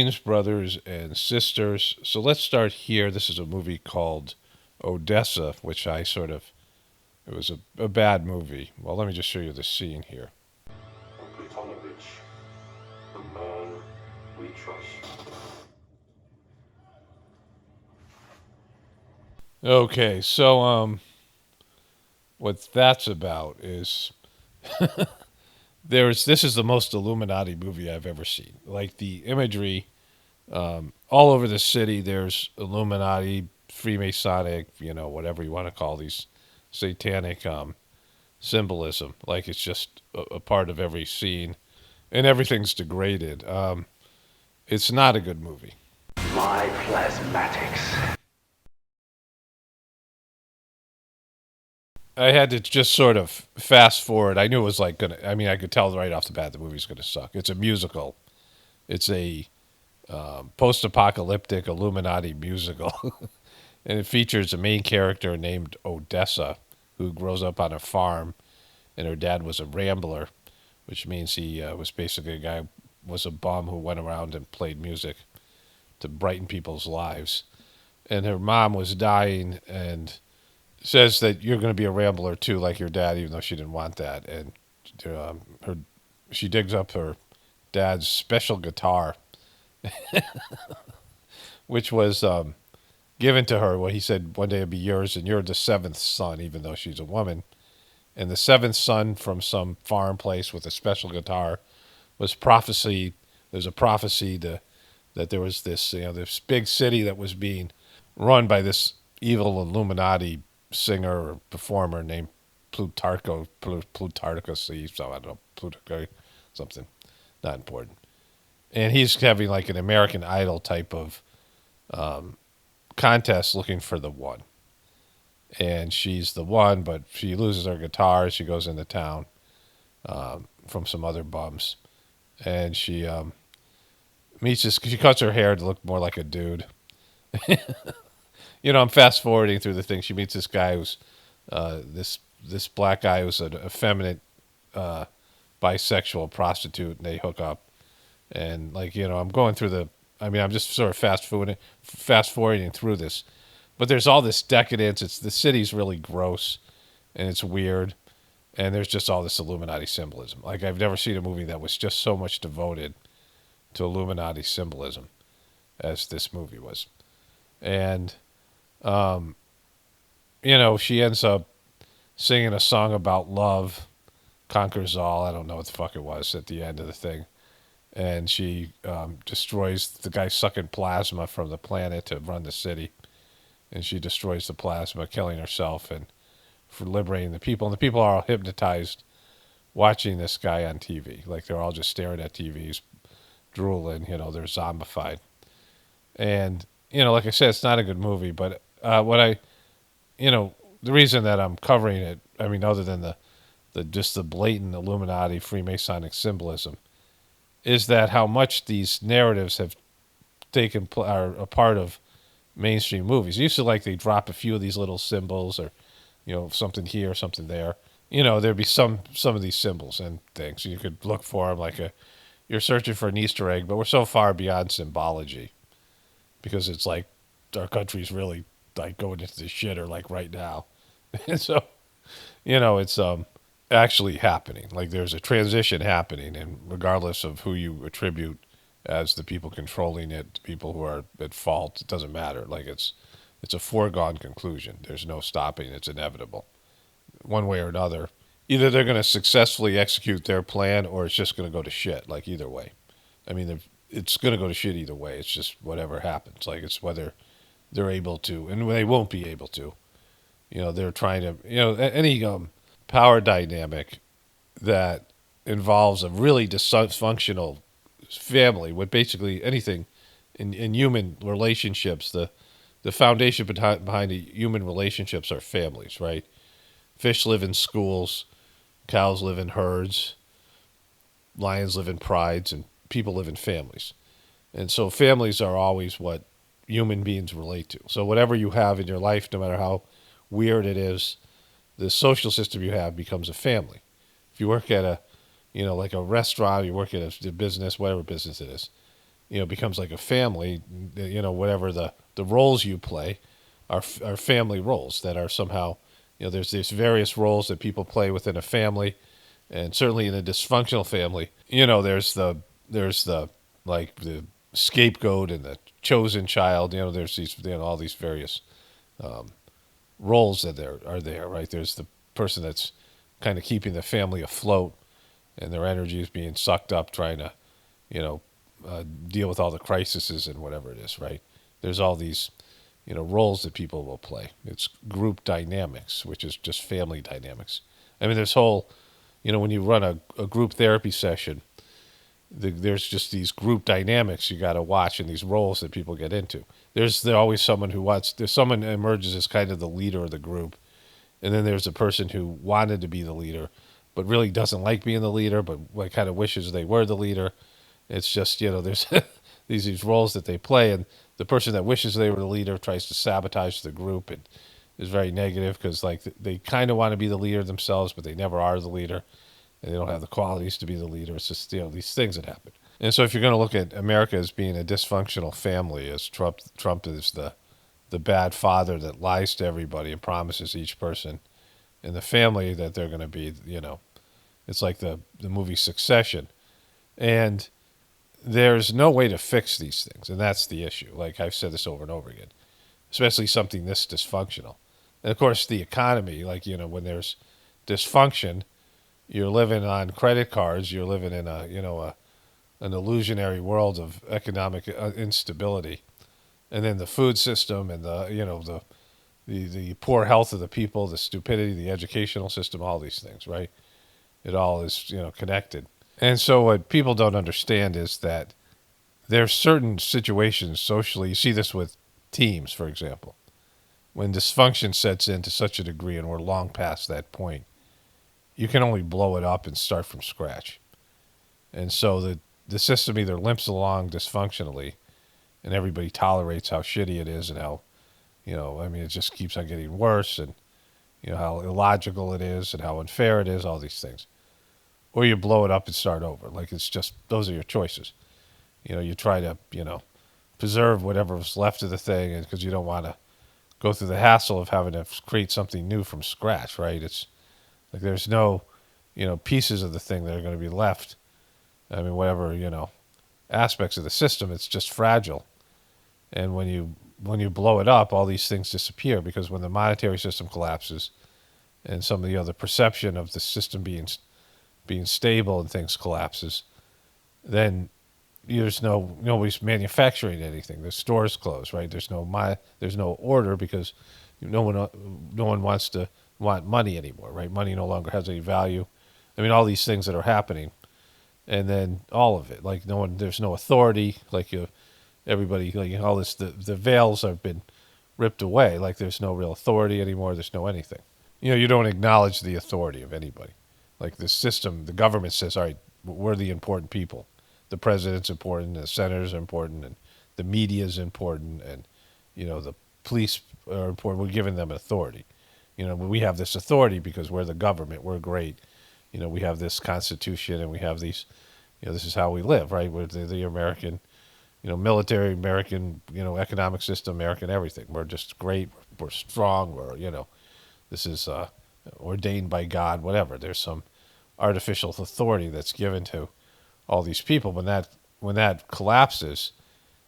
Strange brothers and sisters. So let's start here. This is a movie called Odessa, which it was a bad movie. Well, let me just show you the scene here. The man we trust. Okay, so what that's about is this is the most Illuminati movie I've ever seen. Like the imagery, all over the city, there's Illuminati, Freemasonic, whatever you want to call these satanic symbolism. Like it's just a part of every scene, and everything's degraded. It's not a good movie. My plasmatics. I had to just sort of fast forward. I knew it was like gonna. I mean, I could tell right off the bat the movie's gonna suck. It's a musical. It's a post-apocalyptic Illuminati musical, and it features a main character named Odessa, who grows up on a farm, and her dad was a rambler, which means he was basically a guy was a bum who went around and played music to brighten people's lives. And her mom was dying and says that you're going to be a rambler too, like your dad, even though she didn't want that. And her she digs up her dad's special guitar, which was given to her. Well, he said one day it'd be yours, and you're the seventh son, even though she's a woman. And the seventh son from some farm place with a special guitar was prophecy. There's a prophecy that there was this big city that was being run by this evil Illuminati singer or performer named Plutarchus. So I don't know, Plutarch, something, not important. And he's having like an American Idol type of contest looking for the one. And she's the one, but she loses her guitar. She goes into town from some other bums, and she meets this. She cuts her hair to look more like a dude. I'm fast forwarding through the thing. She meets this guy who's this black guy who's an effeminate bisexual prostitute, and they hook up. And I'm going through the. I mean, I'm just sort of fast forwarding through this, but there's all this decadence. The city's really gross, and it's weird, and there's just all this Illuminati symbolism. Like I've never seen a movie that was just so much devoted to Illuminati symbolism as this movie was. And she ends up singing a song about love conquers all. I don't know what the fuck it was at the end of the thing. And she destroys the guy sucking plasma from the planet to run the city. And she destroys the plasma, killing herself and for liberating the people. And the people are all hypnotized watching this guy on TV. Like they're all just staring at TVs, drooling, they're zombified. And, like I said, it's not a good movie, but the reason that I'm covering it, I mean, other than the blatant Illuminati Freemasonic symbolism, is that how much these narratives have are a part of mainstream movies. Used to they drop a few of these little symbols or, something here, something there. There'd be some of these symbols and things. You could look for them you're searching for an Easter egg, but we're so far beyond symbology because it's like our country's really going into the shitter right now. And so, it's actually happening. Like there's a transition happening, and regardless of who you attribute as the people controlling it, people who are at fault, it doesn't matter. It's a foregone conclusion. There's no stopping. It's inevitable. One way or another, either they're going to successfully execute their plan or it's just going to go to shit. Either way. I mean, it's going to go to shit either way. It's just whatever happens. It's whether they're able to, and they won't be able to. They're trying to, any power dynamic that involves a really dysfunctional family, with basically anything in human relationships, the foundation behind the human relationships are families, right? Fish live in schools, cows live in herds, lions live in prides, and people live in families. And so families are always what human beings relate to. So whatever you have in your life, no matter how weird it is, the social system you have becomes a family. If you work at a restaurant, you work at a business, whatever business it is, becomes like a family. Whatever the roles you play are family roles that are somehow, there's various roles that people play within a family, and certainly in a dysfunctional family, there's the like the scapegoat and the chosen child. There's these, all these various roles that are there, right? There's the person that's kind of keeping the family afloat, and their energy is being sucked up trying to, you know, deal with all the crises and whatever it is, right? There's all these, roles that people will play. It's group dynamics, which is just family dynamics. I mean, this whole, when you run a group therapy session, there's just these group dynamics you got to watch and these roles that people get into. There's always someone there's someone who emerges as kind of the leader of the group, and then there's a person who wanted to be the leader, but really doesn't like being the leader, but like kind of wishes they were the leader. It's just, there's these roles that they play, and the person that wishes they were the leader tries to sabotage the group and is very negative because like they kind of want to be the leader themselves, but they never are the leader, and they don't have the qualities to be the leader. It's just, these things that happen. And so if you're going to look at America as being a dysfunctional family, as Trump is the bad father that lies to everybody and promises each person in the family that they're going to be, it's like the movie Succession. And there's no way to fix these things, and that's the issue. Like I've said this over and over again, especially something this dysfunctional. And of course, the economy, like, when there's dysfunction, you're living on credit cards, you're living in an illusionary world of economic instability. And then the food system and the poor health of the people, the stupidity, the educational system, all these things, right? It all is, connected. And so what people don't understand is that there's certain situations socially, you see this with teams, for example, when dysfunction sets in to such a degree and we're long past that point, you can only blow it up and start from scratch. And so the system either limps along dysfunctionally and everybody tolerates how shitty it is and how, it just keeps on getting worse, and, how illogical it is and how unfair it is, all these things. Or you blow it up and start over. Like, it's just, those are your choices. You try to, preserve whatever's left of the thing, and because you don't want to go through the hassle of having to create something new from scratch, right? It's like there's no, pieces of the thing that are going to be left. I mean, whatever, aspects of the system, it's just fragile. And when you blow it up, all these things disappear, because when the monetary system collapses and some of the other perception of the system being stable and things collapses, then there's nobody's manufacturing anything. The stores close, right? There's no order because no one want money anymore, right? Money no longer has any value. I mean, all these things that are happening, and then all of it, like there's no authority, like everybody, like all this, the veils have been ripped away, like there's no real authority anymore. There's no anything. You don't acknowledge the authority of anybody. Like the system, the government says, all right, we're the important people. The president's important, the senators are important, and the media is important, and, the police are important. We're giving them authority. We have this authority because we're the government. We're great. We have this constitution, and we have these, this is how we live, right? We're the American, military, American, economic system, American everything. We're just great. We're strong. This is ordained by God, whatever. There's some artificial authority that's given to all these people. When that collapses,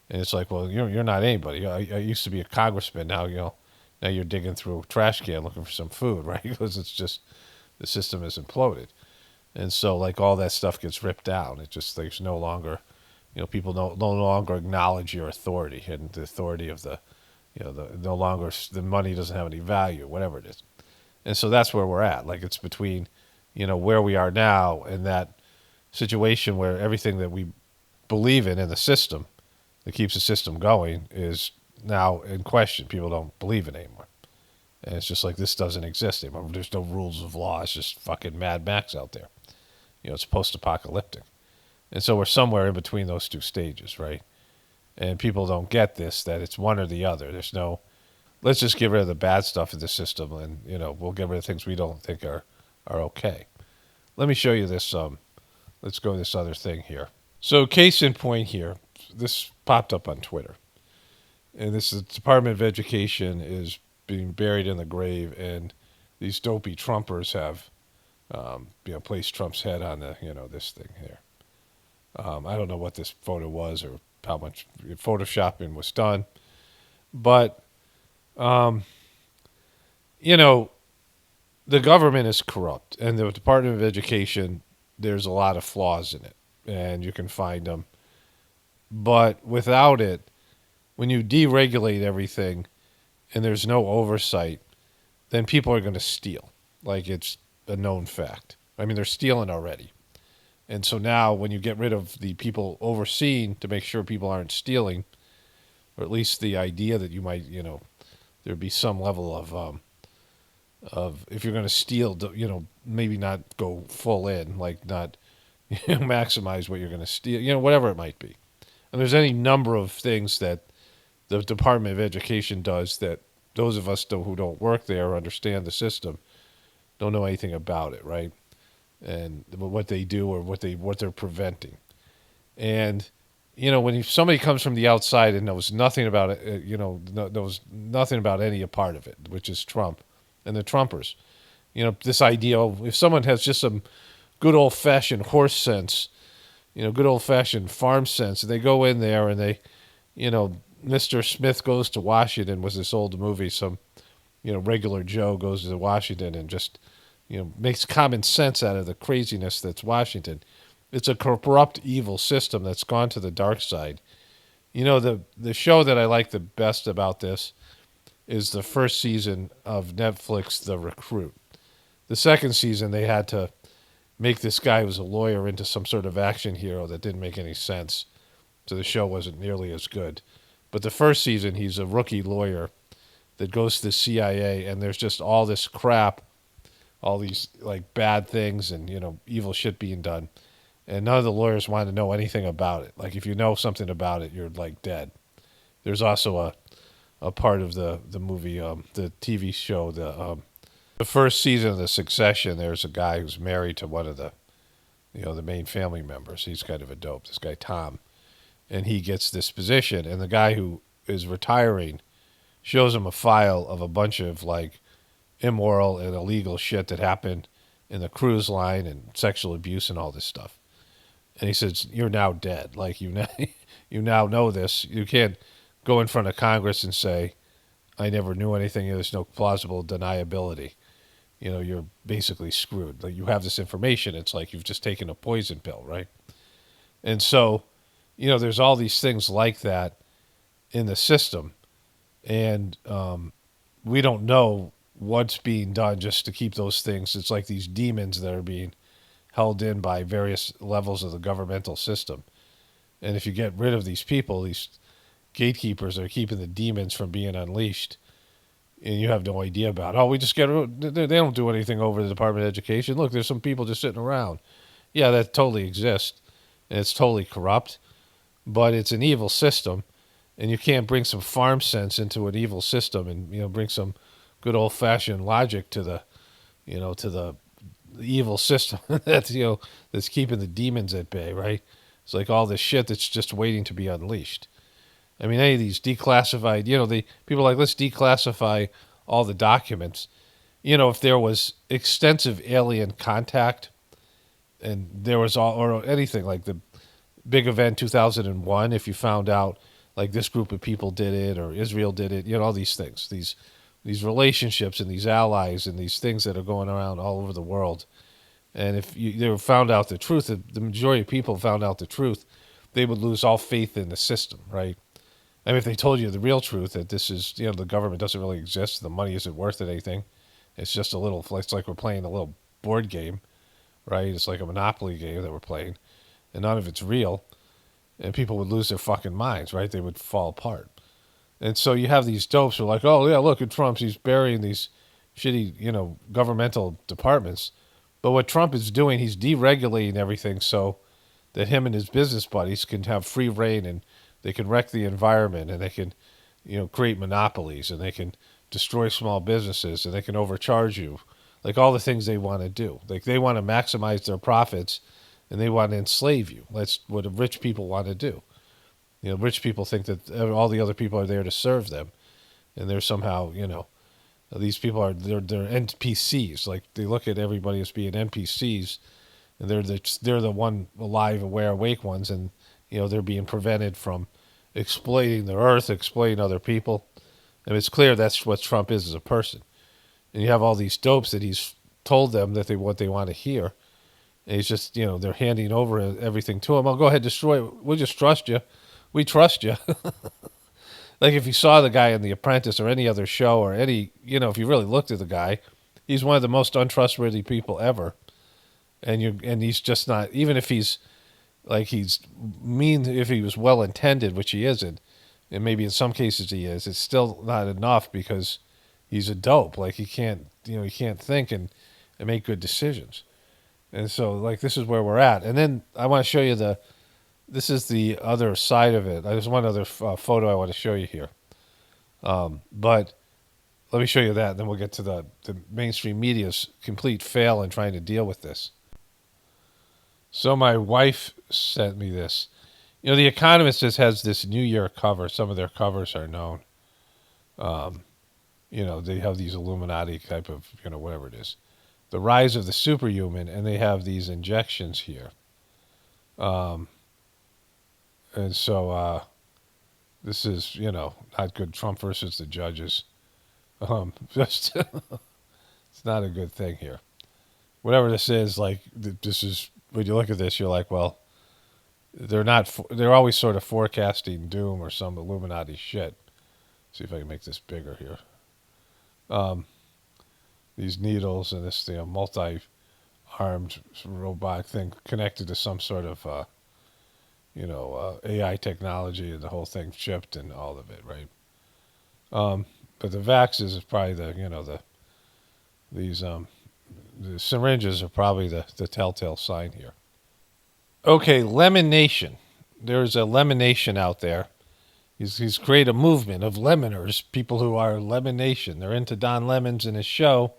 and it's like, well, you're not anybody. I used to be a congressman. Now now you're digging through a trash can looking for some food, right? Because it's just the system is imploded, and so like all that stuff gets ripped down. It just there's no longer, people no longer acknowledge your authority, and the authority of the, no longer the money doesn't have any value, whatever it is, and so that's where we're at. Like it's between, where we are now and that situation where everything that we believe in the system that keeps the system going is now in question. People don't believe it anymore. And it's just like, this doesn't exist anymore. There's no rules of law. It's just fucking Mad Max out there. It's post-apocalyptic. And so we're somewhere in between those two stages, right? And people don't get this, that it's one or the other. There's no, let's just get rid of the bad stuff in the system, and, we'll get rid of things we don't think are okay. Let me show you this. Let's go to this other thing here. So case in point here. this popped up on Twitter, and this is Department of Education is being buried in the grave, and these dopey Trumpers have, placed Trump's head on the, this thing here. I don't know what this photo was or how much photoshopping was done, but the government is corrupt, and the Department of Education, there's a lot of flaws in it, and you can find them. But without it, when you deregulate everything and there's no oversight, then people are going to steal. Like, it's a known fact. I mean, they're stealing already. And so now when you get rid of the people overseeing to make sure people aren't stealing, or at least the idea that you might, there'd be some level of if you're going to steal, maybe not go full in, like not maximize what you're going to steal, whatever it might be. And there's any number of things that the Department of Education does that those of us who don't work there or understand the system don't know anything about it, right? And what they do or what they're preventing. And when somebody comes from the outside and knows nothing about it, knows nothing about any part of it, which is Trump and the Trumpers. This idea of if someone has just some good old-fashioned horse sense, good old-fashioned farm sense, and they go in there and they, Mr. Smith Goes to Washington was this old movie. Some, regular Joe goes to Washington and just, makes common sense out of the craziness that's Washington. It's a corrupt, evil system that's gone to the dark side. The show that I like the best about this is the first season of Netflix, The Recruit. The second season, they had to make this guy who was a lawyer into some sort of action hero that didn't make any sense. So the show wasn't nearly as good. But the first season, he's a rookie lawyer that goes to the CIA, and there's just all this crap, all these like bad things and, evil shit being done. And none of the lawyers want to know anything about it. Like, if you know something about it, you're like dead. There's also a part of the movie, the TV show, the first season of The Succession. There's a guy who's married to one of the main family members. He's kind of a dope. This guy Tom, and he gets this position. And the guy who is retiring shows him a file of a bunch of like immoral and illegal shit that happened in the cruise line and sexual abuse and all this stuff. And he says, "You're now dead. Like you now know this. You can't go in front of Congress and say, I never knew anything. There's no plausible deniability. You're basically screwed. Like, you have this information. It's like you've just taken a poison pill, right?" And so, there's all these things like that in the system. And we don't know what's being done just to keep those things. It's like these demons that are being held in by various levels of the governmental system. And if you get rid of these people, these gatekeepers are keeping the demons from being unleashed, and you have no idea about it. Oh, we just they don't do anything over the Department of Education. Look, there's some people just sitting around. Yeah, that totally exists, and it's totally corrupt, but it's an evil system, and you can't bring some farm sense into an evil system and, bring some good old-fashioned logic to the evil system that's, that's keeping the demons at bay, right? It's like all this shit that's just waiting to be unleashed. I mean, any of these declassified, people are like, let's declassify all the documents. If there was extensive alien contact and there was or anything like the big event 2001, if you found out like this group of people did it or Israel did it, all these things, these relationships and these allies and these things that are going around all over the world. And if they found out the truth, the majority of people found out the truth, they would lose all faith in the system, right? I mean, if they told you the real truth, that this is, the government doesn't really exist, the money isn't worth anything, it's just it's like we're playing a little board game, right? It's like a Monopoly game that we're playing, and none of it's real, and people would lose their fucking minds, right? They would fall apart. And so you have these dopes who are like, oh, yeah, look at Trump, he's burying these shitty, governmental departments. But what Trump is doing, he's deregulating everything so that him and his business buddies can have free reign, and they can wreck the environment, and they can, create monopolies, and they can destroy small businesses, and they can overcharge you. Like all the things they want to do. Like they want to maximize their profits, and they want to enslave you. That's what rich people want to do. Rich people think that all the other people are there to serve them, and they're somehow, these people are they're NPCs. Like they look at everybody as being NPCs, and they're the one alive, aware, awake ones, and they're being prevented from exploiting the earth, exploiting other people. And it's clear that's what Trump is as a person. And you have all these dopes that he's told them that what they want to hear. And he's just, they're handing over everything to him. I'll go ahead, destroy it. We'll just trust you. We trust you. Like if you saw the guy in The Apprentice or any other show or any, if you really looked at the guy, he's one of the most untrustworthy people ever. And he's just not, even if he's mean, if he was well intended, which he isn't, and maybe in some cases he is, it's still not enough because he's a dope. Like he can't think and make good decisions. And so like this is where we're at. And then I want to show you this is the other side of it. There's one other photo I want to show you here. But let me show you that, and then we'll get to the mainstream media's complete fail in trying to deal with this. So my wife sent me this. The Economist just has this New Year cover. Some of their covers are known. They have these Illuminati type of, whatever it is. The rise of the superhuman, and they have these injections here. And so this is, not good. Trump versus the judges. Just it's not a good thing here. Whatever this is, like, this is, when you look at this, you're like, well, they're always sort of forecasting doom or some Illuminati shit. See if I can make this bigger here. These needles and this multi-armed robot thing connected to some sort of, AI technology, and the whole thing chipped and all of it, right? But the vaxes is probably the syringes are probably the telltale sign here. Okay, Lemon Nation. There's a Lemon Nation out there. He's created a movement of lemoners, people who are Lemon Nation. They're into Don Lemons and his show.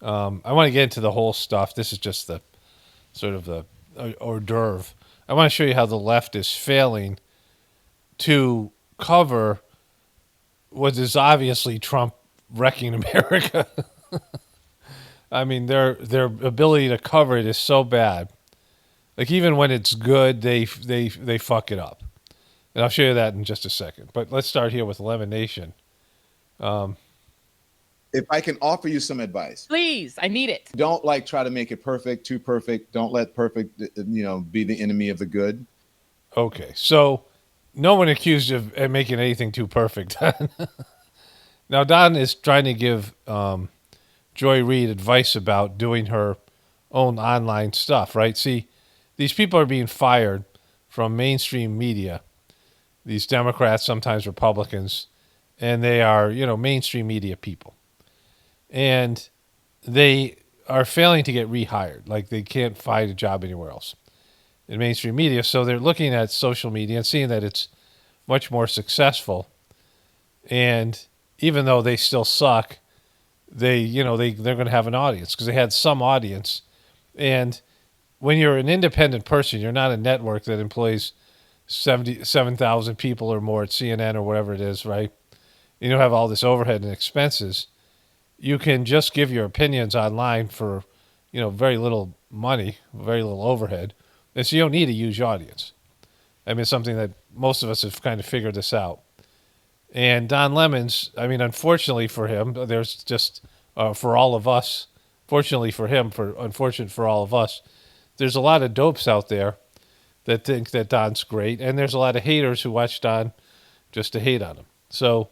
I want to get into the whole stuff. This is just the sort of the hors d'oeuvre. I want to show you how the left is failing to cover what is obviously Trump wrecking America. I mean, their ability to cover it is so bad. Like even when it's good, they fuck it up. And I'll show you that in just a second. But let's start here with Lemon Nation. If I can offer you some advice, please, I need it. Don't try to make it perfect, too perfect. Don't let perfect, be the enemy of the good. Okay, so no one accused of making anything too perfect. Now Don is trying to give Joy Reid advice about doing her own online stuff, right? See, these people are being fired from mainstream media. These Democrats, sometimes Republicans, and they are, mainstream media people. And they are failing to get rehired. Like they can't find a job anywhere else in mainstream media. So they're looking at social media and seeing that it's much more successful. And even though they still suck, they're going to have an audience because they had some audience. And when you're an independent person, you're not a network that employs 77,000 people or more at CNN or whatever it is, right? You don't have all this overhead and expenses. You can just give your opinions online for, very little money, very little overhead. And so you don't need a huge audience. I mean, it's something that most of us have kind of figured this out. And Don Lemons, I mean, unfortunately for him, there's just, for all of us, fortunately for him, unfortunate for all of us, there's a lot of dopes out there that think that Don's great. And there's a lot of haters who watch Don just to hate on him. So,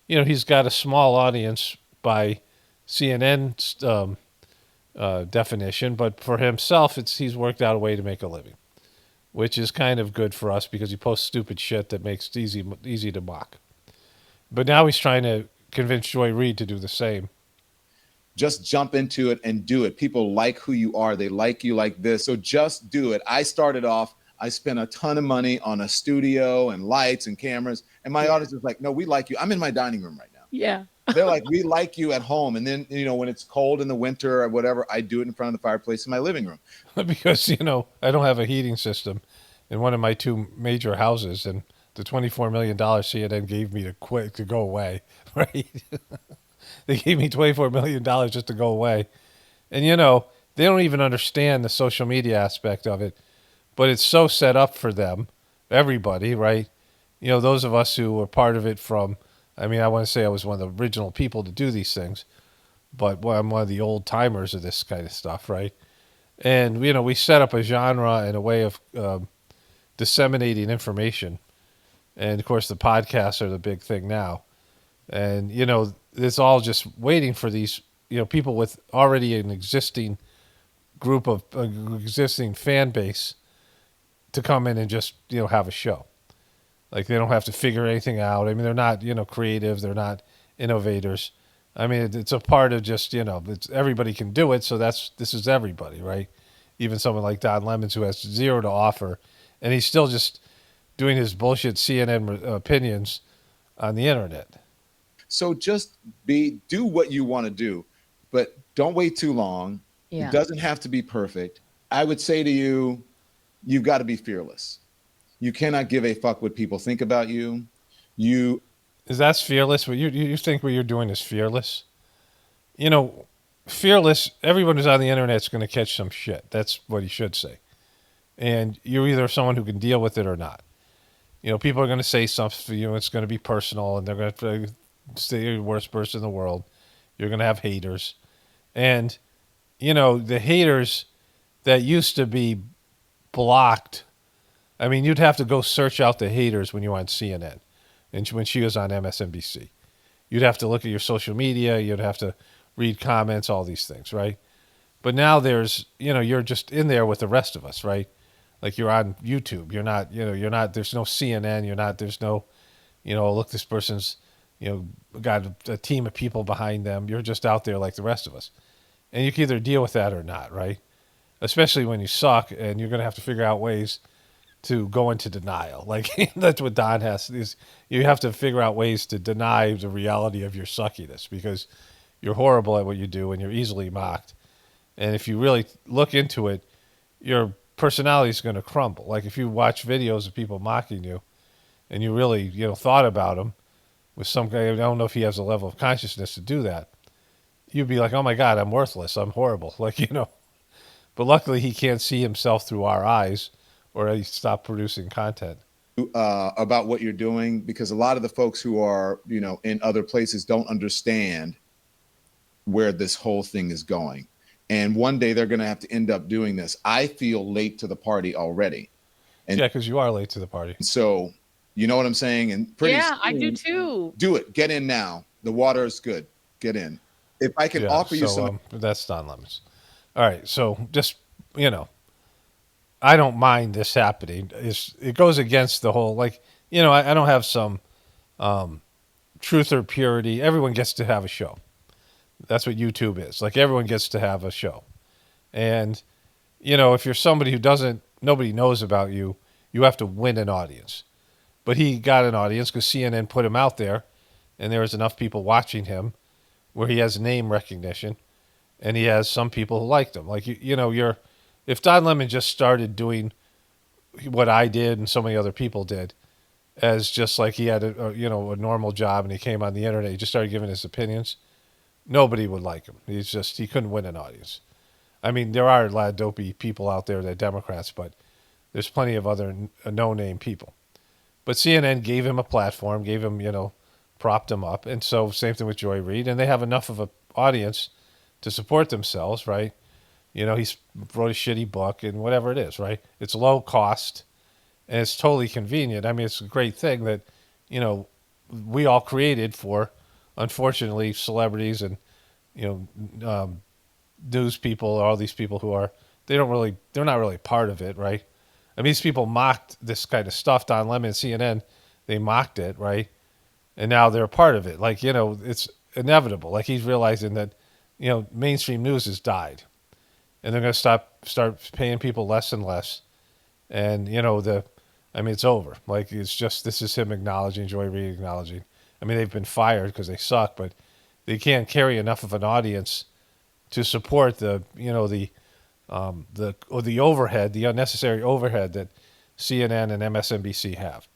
he's got a small audience by CNN's definition, but for himself, he's worked out a way to make a living, which is kind of good for us because he posts stupid shit that makes it easy to mock. But now he's trying to convince Joy Reid to do the same. Just jump into it and do it. People like who you are. They like you like this. So just do it. I started off, I spent a ton of money on a studio and lights and cameras. And my audience is like, no, we like you. I'm in my dining room right now. Yeah. They're like, we like you at home. And then, when it's cold in the winter or whatever, I do it in front of the fireplace in my living room. Because, I don't have a heating system in one of my two major houses. And the $24 million CNN gave me to go away, right? They gave me $24 million just to go away. And, they don't even understand the social media aspect of it, but it's so set up for them, everybody, right? Those of us who were part of it I want to say I was one of the original people to do these things, but I'm one of the old timers of this kind of stuff, right? And, we set up a genre and a way of disseminating information. And, of course, the podcasts are the big thing now. And, it's all just waiting for these, people with already an existing group of existing fan base to come in and just, have a show. Like, they don't have to figure anything out. I mean, they're not, creative. They're not innovators. I mean, it's a part of just, everybody can do it. So this is everybody, right? Even someone like Don Lemons who has zero to offer, and he's still just doing his bullshit CNN opinions on the internet. So just do what you want to do, but don't wait too long. Yeah. It doesn't have to be perfect. I would say to you, you've got to be fearless. You cannot give a fuck what people think about you. Is that fearless? What you think what you're doing is fearless? Fearless. Everyone who's on the internet is going to catch some shit. That's what he should say. And you're either someone who can deal with it or not. People are going to say something. It's going to be personal, and they're going to say you're the worst person in the world. You're going to have haters, and the haters that used to be blocked. I mean, you'd have to go search out the haters when you were on CNN and when she was on MSNBC. You'd have to look at your social media. You'd have to read comments, all these things, right? But now there's, you're just in there with the rest of us, right? Like you're on YouTube. You're not, there's no CNN. There's no, look, this person's, got a team of people behind them. You're just out there like the rest of us. And you can either deal with that or not, right? Especially when you suck and you're going to have to figure out ways to go into denial. Like that's what Don has. You have to figure out ways to deny the reality of your suckiness because you're horrible at what you do and you're easily mocked. And if you really look into it, your personality is going to crumble. Like if you watch videos of people mocking you and you really, thought about them with some guy, I don't know if he has a level of consciousness to do that. You'd be like, oh my God, I'm worthless. I'm horrible. Like, but luckily he can't see himself through our eyes or he stopped producing content. About what you're doing, because a lot of the folks who are, in other places don't understand where this whole thing is going. And one day they're going to have to end up doing this. I feel late to the party already. And yeah, because you are late to the party. So, you know what I'm saying? And pretty soon, I do too. Do it. Get in now. The water is good. Get in. If I can offer you some. That's Don Lemons. All right. So just, I don't mind this happening. It goes against the whole, like, I don't have some truth or purity. Everyone gets to have a show. That's what YouTube is. Like, everyone gets to have a show. And, if you're somebody who nobody knows about you, you have to win an audience. But he got an audience because CNN put him out there, and there was enough people watching him where he has name recognition, and he has some people who liked him. Like, if Don Lemon just started doing what I did and so many other people did, as just like he had a normal job and he came on the internet, he just started giving his opinions, nobody would like him. He couldn't win an audience. I mean, there are a lot of dopey people out there that are Democrats, but there's plenty of other no-name people. But CNN gave him a platform, gave him, propped him up. And so same thing with Joy Reid. And they have enough of an audience to support themselves, right? He wrote a shitty book and whatever it is, right? It's low cost and it's totally convenient. I mean, it's a great thing that, we all created for, unfortunately, celebrities and, news people, all these people who they're not really part of it, right? I mean, these people mocked this kind of stuff. Don Lemon, CNN, they mocked it, right? And now they're a part of it. Like, it's inevitable. Like, he's realizing that, mainstream news has died. And they're going to start paying people less and less. And, it's over. Like, it's just, this is him acknowledging, Joy Reid acknowledging. I mean, they've been fired because they suck, but they can't carry enough of an audience to support the overhead, the unnecessary overhead that CNN and MSNBC have.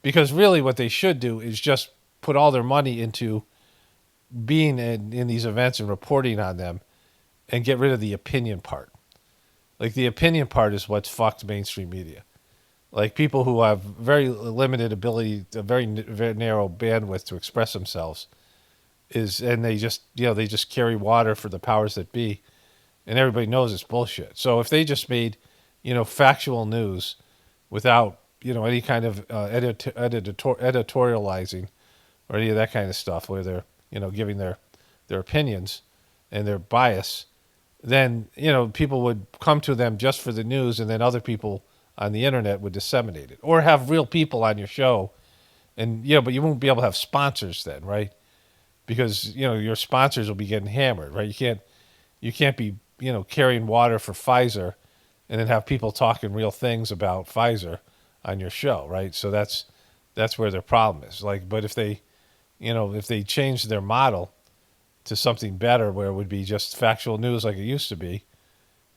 Because really what they should do is just put all their money into being in these events and reporting on them and get rid of the opinion part. Like the opinion part is what's fucked mainstream media. Like people who have very limited ability, a very narrow bandwidth to express themselves, and they just carry water for the powers that be, and everybody knows it's bullshit. So if they just made, factual news without any kind of editorializing or any of that kind of stuff, where they're giving their opinions and their bias, then people would come to them just for the news, and then other people on the internet would disseminate it, or have real people on your show, and but you won't be able to have sponsors then, right? Because your sponsors will be getting hammered, right? You can't be carrying water for Pfizer, and then have people talking real things about Pfizer on your show, right? So that's where their problem is. Like, but if they change their model to something better, where it would be just factual news like it used to be,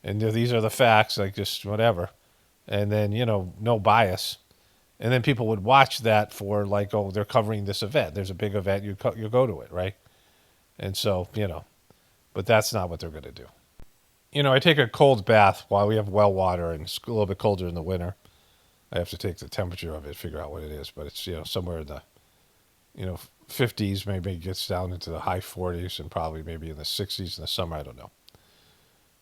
and these are the facts, like just whatever, and then no bias, and then people would watch that for like, oh, they're covering this event. There's a big event, you go to it, right? And so but that's not what they're going to do. I take a cold bath while we have well water, and it's a little bit colder in the winter. I have to take the temperature of it, figure out what it is, but it's somewhere in the 50s, maybe it gets down into the high 40s, and probably maybe in the 60s in the summer. I don't know,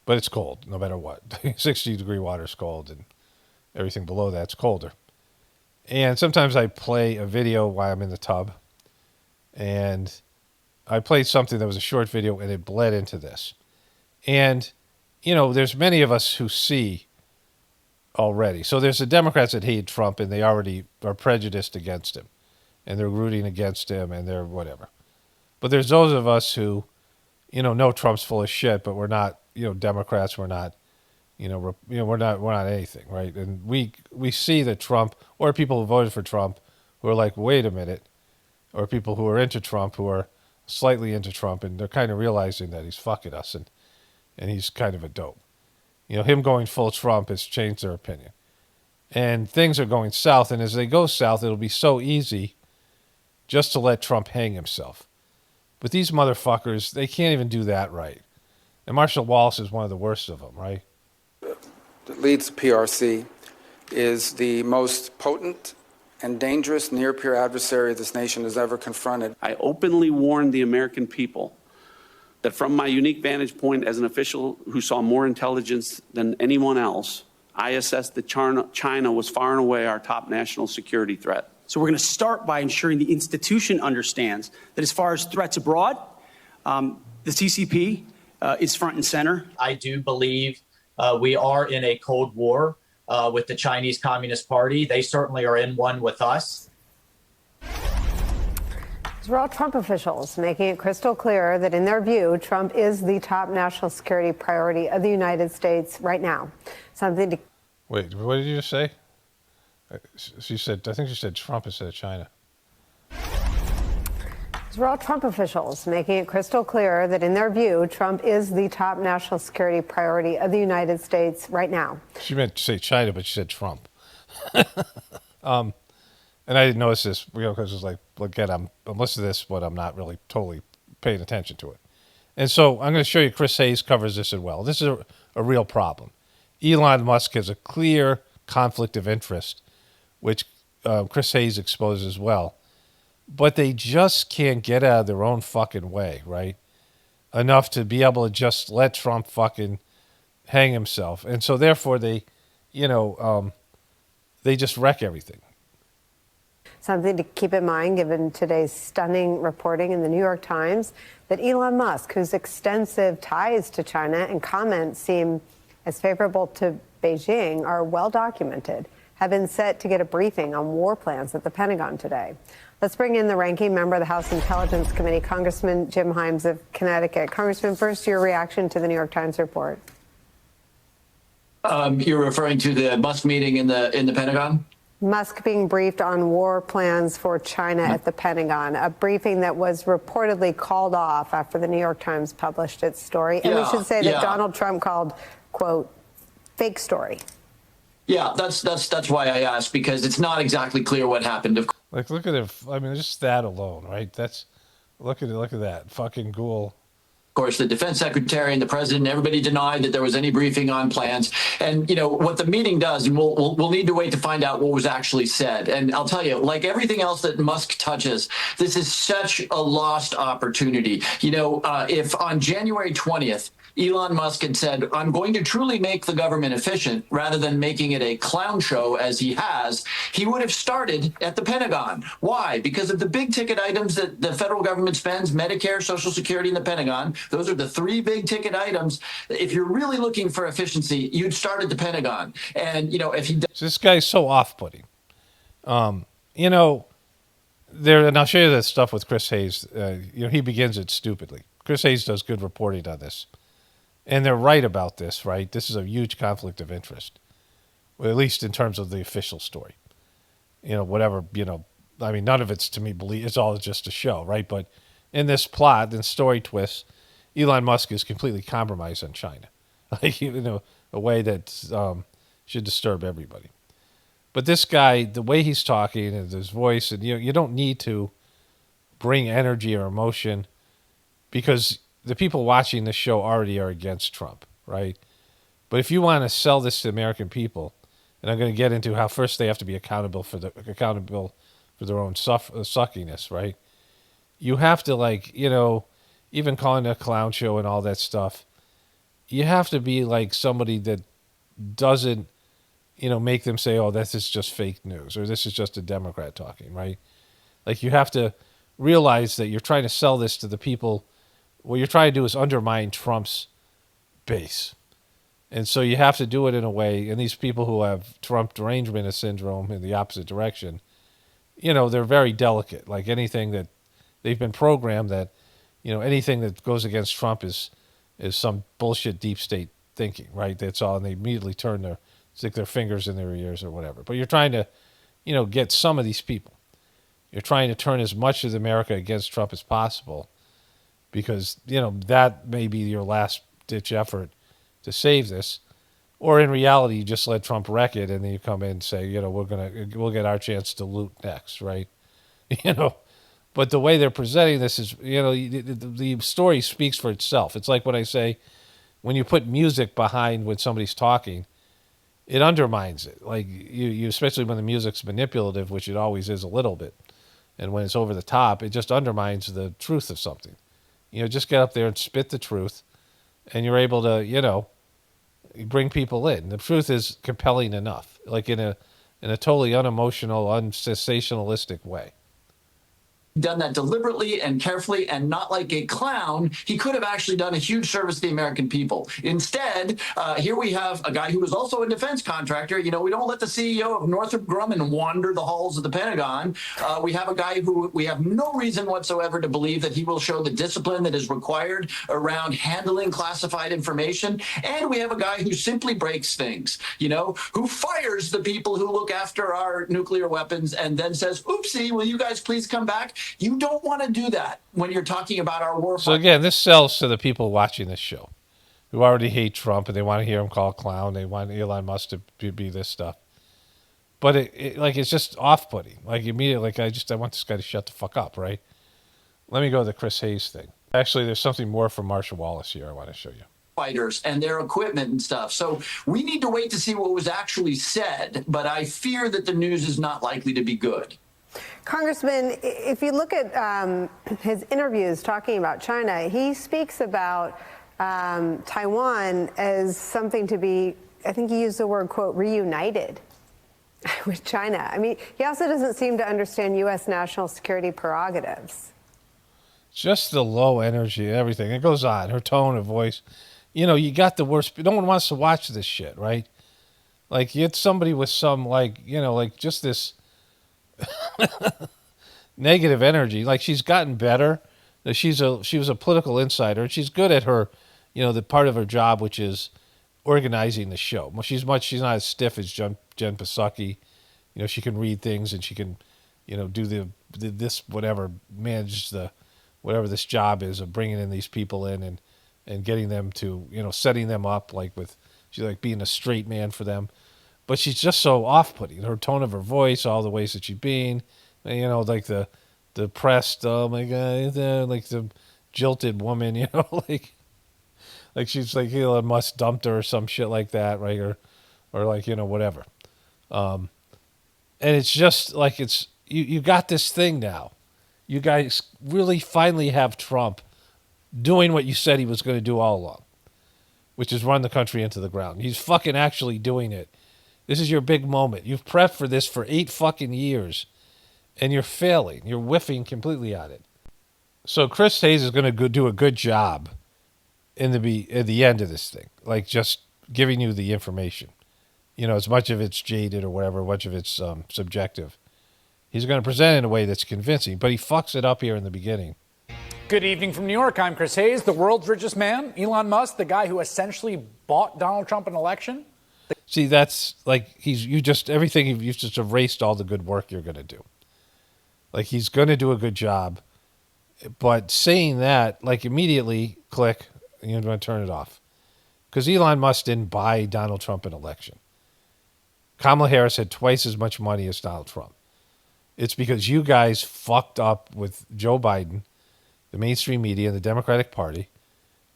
but it's cold no matter what. 60-degree water is cold, and everything below that's colder. And sometimes I play a video while I'm in the tub, and I played something that was a short video, and it bled into this. And there's many of us who see already. So there's the Democrats that hate Trump, and they already are prejudiced against him, and they're rooting against him, and they're whatever. But there's those of us who, know Trump's full of shit, but we're not, Democrats. We're not, we're not anything, right? And we see that Trump, or people who voted for Trump, who are like, wait a minute, or people who are into Trump, who are slightly into Trump, and they're kind of realizing that he's fucking us, and he's kind of a dope. Him going full Trump has changed their opinion. And things are going south, and as they go south, it'll be so easy just to let Trump hang himself. But these motherfuckers, they can't even do that right. And Marshall Wallace is one of the worst of them, right? That leads PRC is the most potent and dangerous near-peer adversary this nation has ever confronted. I openly warned the American people that from my unique vantage point as an official who saw more intelligence than anyone else, I assessed that China was far and away our top national security threat. So we're going to start by ensuring the institution understands that as far as threats abroad, the CCP is front and center. I do believe we are in a Cold War with the Chinese Communist Party. They certainly are in one with us. These were all Trump officials making it crystal clear that in their view, Trump is the top national security priority of the United States right now. Something to... Wait, what did you just say? She said, I think she said Trump instead of China. These were all Trump officials making it crystal clear that in their view, Trump is the top national security priority of the United States right now. She meant to say China, but she said Trump. And I didn't notice this, because it's like, again, I'm listening to this, but I'm not really totally paying attention to it. And so I'm going to show you Chris Hayes covers this as well. This is a real problem. Elon Musk has a clear conflict of interest, which Chris Hayes exposes as well. But they just can't get out of their own fucking way, right? Enough to be able to just let Trump fucking hang himself. And so therefore they just wreck everything. Something to keep in mind, given today's stunning reporting in the New York Times, that Elon Musk, whose extensive ties to China and comments seem as favorable to Beijing are well documented, have been set to get a briefing on war plans at the Pentagon today. Let's bring in the ranking member of the House Intelligence Committee, Congressman Jim Himes of Connecticut. Congressman, first, your reaction to the New York Times report. You're referring to the Musk meeting in the Pentagon? Musk being briefed on war plans for China at the Pentagon, a briefing that was reportedly called off after the New York Times published its story. And we should say that Donald Trump called, quote, fake story. Yeah, that's why I asked, because it's not exactly clear what happened. Of course. Like, look at it. I mean, just that alone, right? Look at it. Look at that fucking ghoul. Of course, the defense secretary and the president, everybody denied that there was any briefing on plans. And, you know, what the meeting does, and we'll need to wait to find out what was actually said. And I'll tell you, like everything else that Musk touches, this is such a lost opportunity. You know, if on January 20th, Elon Musk had said, I'm going to truly make the government efficient rather than making it a clown show as he has, he would have started at the Pentagon. Why? Because of the big ticket items that the federal government spends, Medicare, Social Security, and the Pentagon. Those are the three big ticket items. If you're really looking for efficiency, you'd start at the Pentagon. And, you know, if he does. This guy's so off-putting. You know, and I'll show you that stuff with Chris Hayes. You know, he begins it stupidly. Chris Hayes does good reporting on this. And they're right about this, right? This is a huge conflict of interest, well, at least in terms of the official story. You know, whatever, you know, I mean, none of it's to me believe. It's all just a show, right? But in this plot and story twist, Elon Musk is completely compromised on China, like, you know, a way that should disturb everybody. But this guy, the way he's talking and his voice, and you don't need to bring energy or emotion because the people watching this show already are against Trump, right? But if you want to sell this to the American people, and I'm going to get into how first they have to be accountable for their own suckiness, right? You have to, like, you know, even calling it a clown show and all that stuff, you have to be like somebody that doesn't, you know, make them say, oh, this is just fake news or this is just a Democrat talking, right? Like, you have to realize that you're trying to sell this to the people. What you're trying to do is undermine Trump's base. And so you have to do it in a way, and these people who have Trump derangement syndrome in the opposite direction, you know, they're very delicate. Like anything that they've been programmed that, you know, anything that goes against Trump is some bullshit deep state thinking, right? That's all, and they immediately stick their fingers in their ears or whatever. But you're trying to, you know, get some of these people. You're trying to turn as much of America against Trump as possible because, you know, that may be your last-ditch effort to save this. Or in reality, you just let Trump wreck it, and then you come in and say, you know, we'll get our chance to loot next, right? You know, but the way they're presenting this is, you know, the story speaks for itself. It's like when I say, when you put music behind when somebody's talking, it undermines it. Like you especially when the music's manipulative, which it always is a little bit, and when it's over the top, it just undermines the truth of something. You know, just get up there and spit the truth, and you're able to, you know, bring people in. The truth is compelling enough, like in a totally unemotional, unsensationalistic way. Done that deliberately and carefully and not like a clown, he could have actually done a huge service to the American people. Instead, here we have a guy who was also a defense contractor. You know, we don't let the CEO of Northrop Grumman wander the halls of the Pentagon. We have a guy who we have no reason whatsoever to believe that he will show the discipline that is required around handling classified information. And we have a guy who simply breaks things, you know, who fires the people who look after our nuclear weapons and then says, oopsie, will you guys please come back? You don't want to do that when you're talking about our war. So again, this sells to the people watching this show who already hate Trump and they want to hear him called clown. They want Elon Musk to be this stuff. But it's just off-putting. Like immediately, like I want this guy to shut the fuck up, right? Let me go to the Chris Hayes thing. Actually, there's something more from Marshall Wallace here I want to show you. Fighters and their equipment and stuff. So we need to wait to see what was actually said, but I fear that the news is not likely to be good. Congressman, if you look at his interviews talking about China, he speaks about Taiwan as something to be, I think he used the word, quote, reunited with China. I mean, he also doesn't seem to understand U.S. national security prerogatives. Just the low energy, everything. It goes on. Her tone of voice. You know, you got the worst. No one wants to watch this shit, right? Like, you get somebody with some, like, you know, like just this negative energy. Like, she's gotten better. She was a political insider. She's good at her, you know, the part of her job, which is organizing the show. Well, she's not as stiff as Jen Psaki. You know, she can read things and she can, you know, do this whatever, manage the whatever this job is of bringing in these people in and getting them to, you know, setting them up she's like being a straight man for them. But she's just so off-putting. Her tone of her voice, all the ways that she's being, You know, like the depressed, oh my God, like the jilted woman, you know, like she's like Elon Musk dumped her or some shit like that, right? Or like, you know, whatever. And it's just like you got this thing now. You guys really finally have Trump doing what you said he was going to do all along, which is run the country into the ground. He's fucking actually doing it. This is your big moment. You've prepped for this for 8 fucking years, and you're failing. You're whiffing completely at it. So Chris Hayes is going to go do a good job at the end of this thing, like just giving you the information. You know, as much of it's jaded or whatever, much of it's subjective. He's going to present it in a way that's convincing, but he fucks it up here in the beginning. Good evening from New York. I'm Chris Hayes, the world's richest man, Elon Musk, the guy who essentially bought Donald Trump an election. See, that's like you've just erased all the good work you're going to do. Like, he's going to do a good job, but saying that, like, immediately click, and you're going to turn it off. Because Elon Musk didn't buy Donald Trump an election. Kamala Harris had twice as much money as Donald Trump. It's because you guys fucked up with Joe Biden, the mainstream media, and the Democratic Party.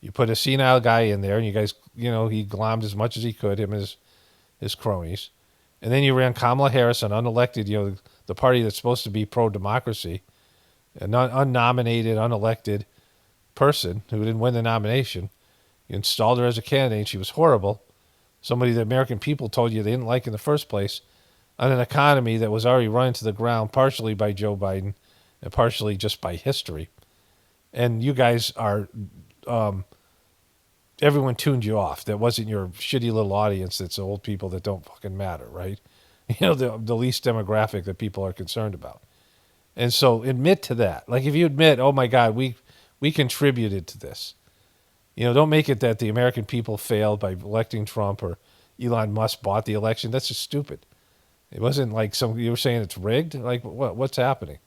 You put a senile guy in there, and you guys, you know, he glommed as much as he could, him and his cronies. And then you ran Kamala Harris, an unelected, you know, the party that's supposed to be pro-democracy, an unnominated, unelected person who didn't win the nomination. You installed her as a candidate, and she was horrible. Somebody the American people told you they didn't like in the first place, on an economy that was already run to the ground partially by Joe Biden and partially just by history. And you guys are, everyone tuned you off. That wasn't your shitty little audience that's old people that don't fucking matter, right? You know, the least demographic that people are concerned about. And so admit to that. Like, if you admit, oh my God, we contributed to this. You know, don't make it that the American people failed by electing Trump or Elon Musk bought the election. That's just stupid. It wasn't like you were saying it's rigged. Like, what's happening?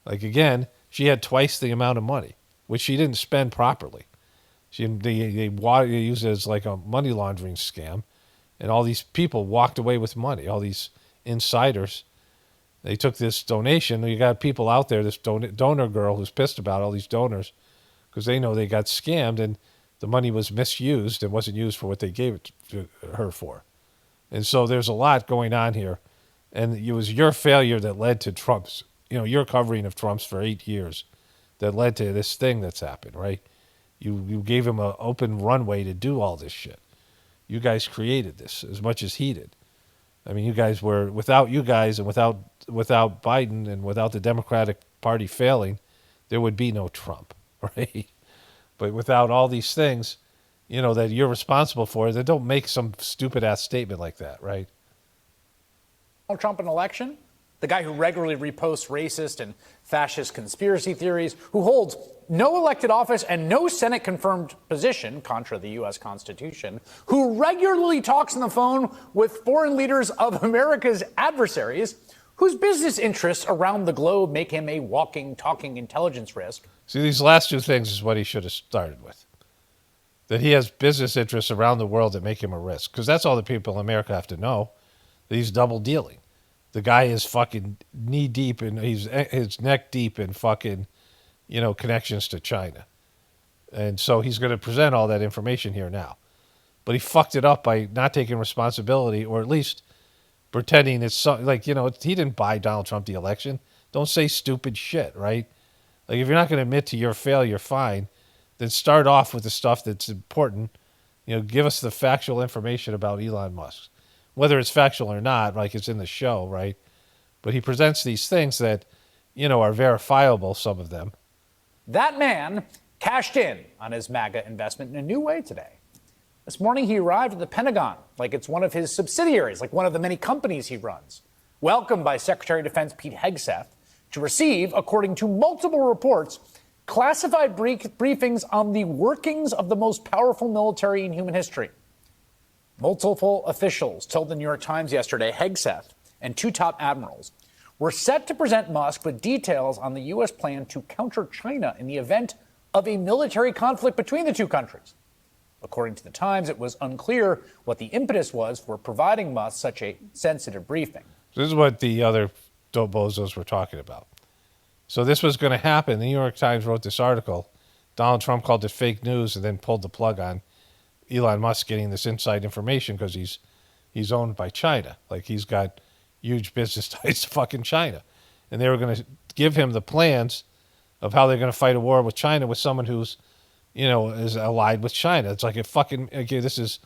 Like, again, she had twice the amount of money, which she didn't spend properly. They used it as like a money laundering scam, and all these people walked away with money. All these insiders, they took this donation. You got people out there, this donor girl who's pissed about all these donors because they know they got scammed and the money was misused and wasn't used for what they gave it to her for. And so there's a lot going on here. And it was your failure that led to Trump's, you know, your covering of Trump's for 8 years that led to this thing that's happened, right? You gave him an open runway to do all this shit. You guys created this as much as he did. I mean, you guys were, without you guys and without Biden and without the Democratic Party failing, there would be no Trump, right? But without all these things, you know, that you're responsible for, then don't make some stupid ass statement like that, right? Donald Trump an election? The guy who regularly reposts racist and fascist conspiracy theories, who holds no elected office and no Senate-confirmed position, contra the U.S. Constitution, who regularly talks on the phone with foreign leaders of America's adversaries, whose business interests around the globe make him a walking, talking intelligence risk. See, these last two things is what he should have started with. That he has business interests around the world that make him a risk. Because that's all the people in America have to know. That he's double dealing. The guy is fucking knee deep and his neck deep in fucking, you know, connections to China. And so he's going to present all that information here now. But he fucked it up by not taking responsibility, or at least pretending it's something like, you know, he didn't buy Donald Trump the election. Don't say stupid shit, right? Like, if you're not going to admit to your failure, fine. Then start off with the stuff that's important. You know, give us the factual information about Elon Musk. Whether it's factual or not, like it's in the show, right? But he presents these things that, you know, are verifiable, some of them. That man cashed in on his MAGA investment in a new way today. This morning, he arrived at the Pentagon like it's one of his subsidiaries, like one of the many companies he runs. Welcomed by Secretary of Defense Pete Hegseth to receive, according to multiple reports, classified briefings on the workings of the most powerful military in human history. Multiple officials told the New York Times yesterday Hegseth and 2 top admirals were set to present Musk with details on the U.S. plan to counter China in the event of a military conflict between the two countries. According to the Times, it was unclear what the impetus was for providing Musk such a sensitive briefing. This is what the other bozos were talking about. So this was going to happen. The New York Times wrote this article. Donald Trump called it fake news and then pulled the plug on Elon Musk getting this inside information because he's owned by China. Like, he's got huge business ties to fucking China. And they were going to give him the plans of how they're going to fight a war with China with someone who's, is allied with China. It's like this is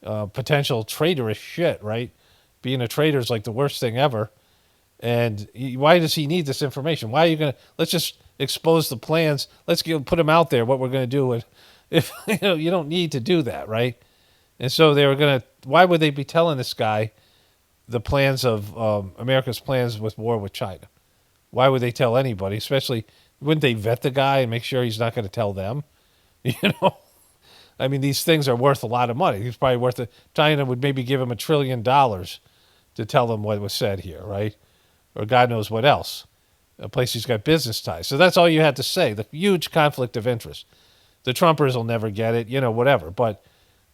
potential traitorous shit, right? Being a traitor is like the worst thing ever. And why does he need this information? Why are you going to, let's just expose the plans. Let's put them out there, what we're going to do. And if, you don't need to do that, right? And so they were going to, why would they be telling this guy the plans of America's plans with war with China? Why would they tell anybody? Especially, wouldn't they vet the guy and make sure he's not going to tell them? I mean, these things are worth a lot of money. He's probably worth it. China would maybe give him $1 trillion to tell them what was said here, right? Or God knows what else. A place he's got business ties. So that's all you had to say. The huge conflict of interest. The Trumpers will never get it, whatever. But,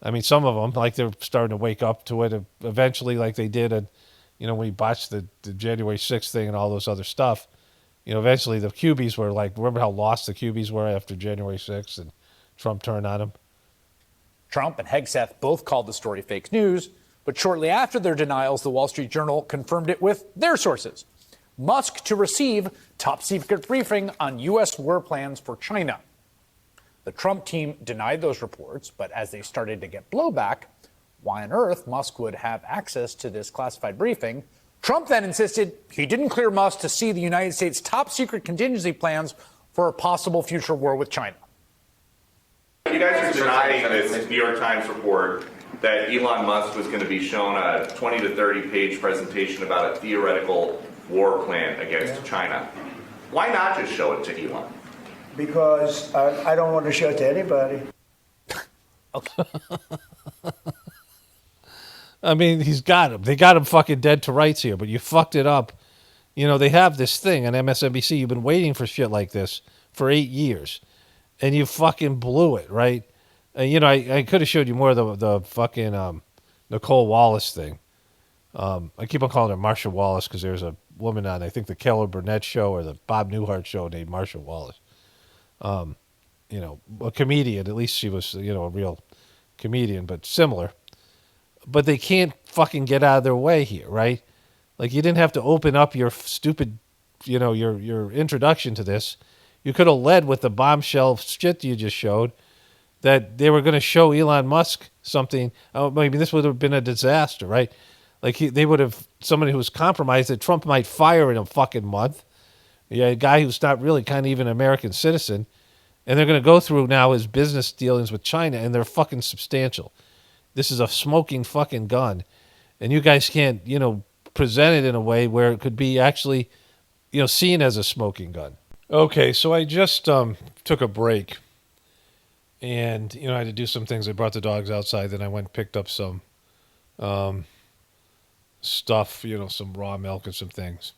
I mean, some of them, like, they're starting to wake up to it eventually, like they did, when he botched the January 6th thing and all those other stuff. Eventually the Cubies were like, remember how lost the Cubies were after January 6th and Trump turned on them? Trump and Hegseth both called the story fake news, but shortly after their denials, the Wall Street Journal confirmed it with their sources. Musk to receive top secret briefing on U.S. war plans for China. The Trump team denied those reports, but as they started to get blowback, why on earth Musk would have access to this classified briefing, Trump then insisted he didn't clear Musk to see the United States' top secret contingency plans for a possible future war with China. You guys are denying this New York Times report that Elon Musk was going to be shown a 20 to 30 page presentation about a theoretical war plan against China. Why not just show it to Elon? Because I don't want to show it to anybody. Okay. I mean, he's got him. They got him fucking dead to rights here, but you fucked it up. They have this thing on MSNBC. You've been waiting for shit like this for 8 years, and you fucking blew it, right? I could have showed you more of the fucking Nicole Wallace thing. I keep on calling her Marsha Wallace because there's a woman on, I think, the Keller Burnett show or the Bob Newhart show named Marsha Wallace. A comedian. At least she was, a real comedian, but similar. But they can't fucking get out of their way here, right? Like, you didn't have to open up your stupid, your introduction to this. You could have led with the bombshell shit you just showed that they were going to show Elon Musk something. Maybe this would have been a disaster, right? Like, they would have, somebody who was compromised that Trump might fire in a fucking month. Yeah, a guy who's not really kind of even an American citizen. And they're going to go through now his business dealings with China, and they're fucking substantial. This is a smoking fucking gun. And you guys can't, present it in a way where it could be actually, seen as a smoking gun. Okay, so I just took a break. And, I had to do some things. I brought the dogs outside. Then I went and picked up some stuff, some raw milk and some things.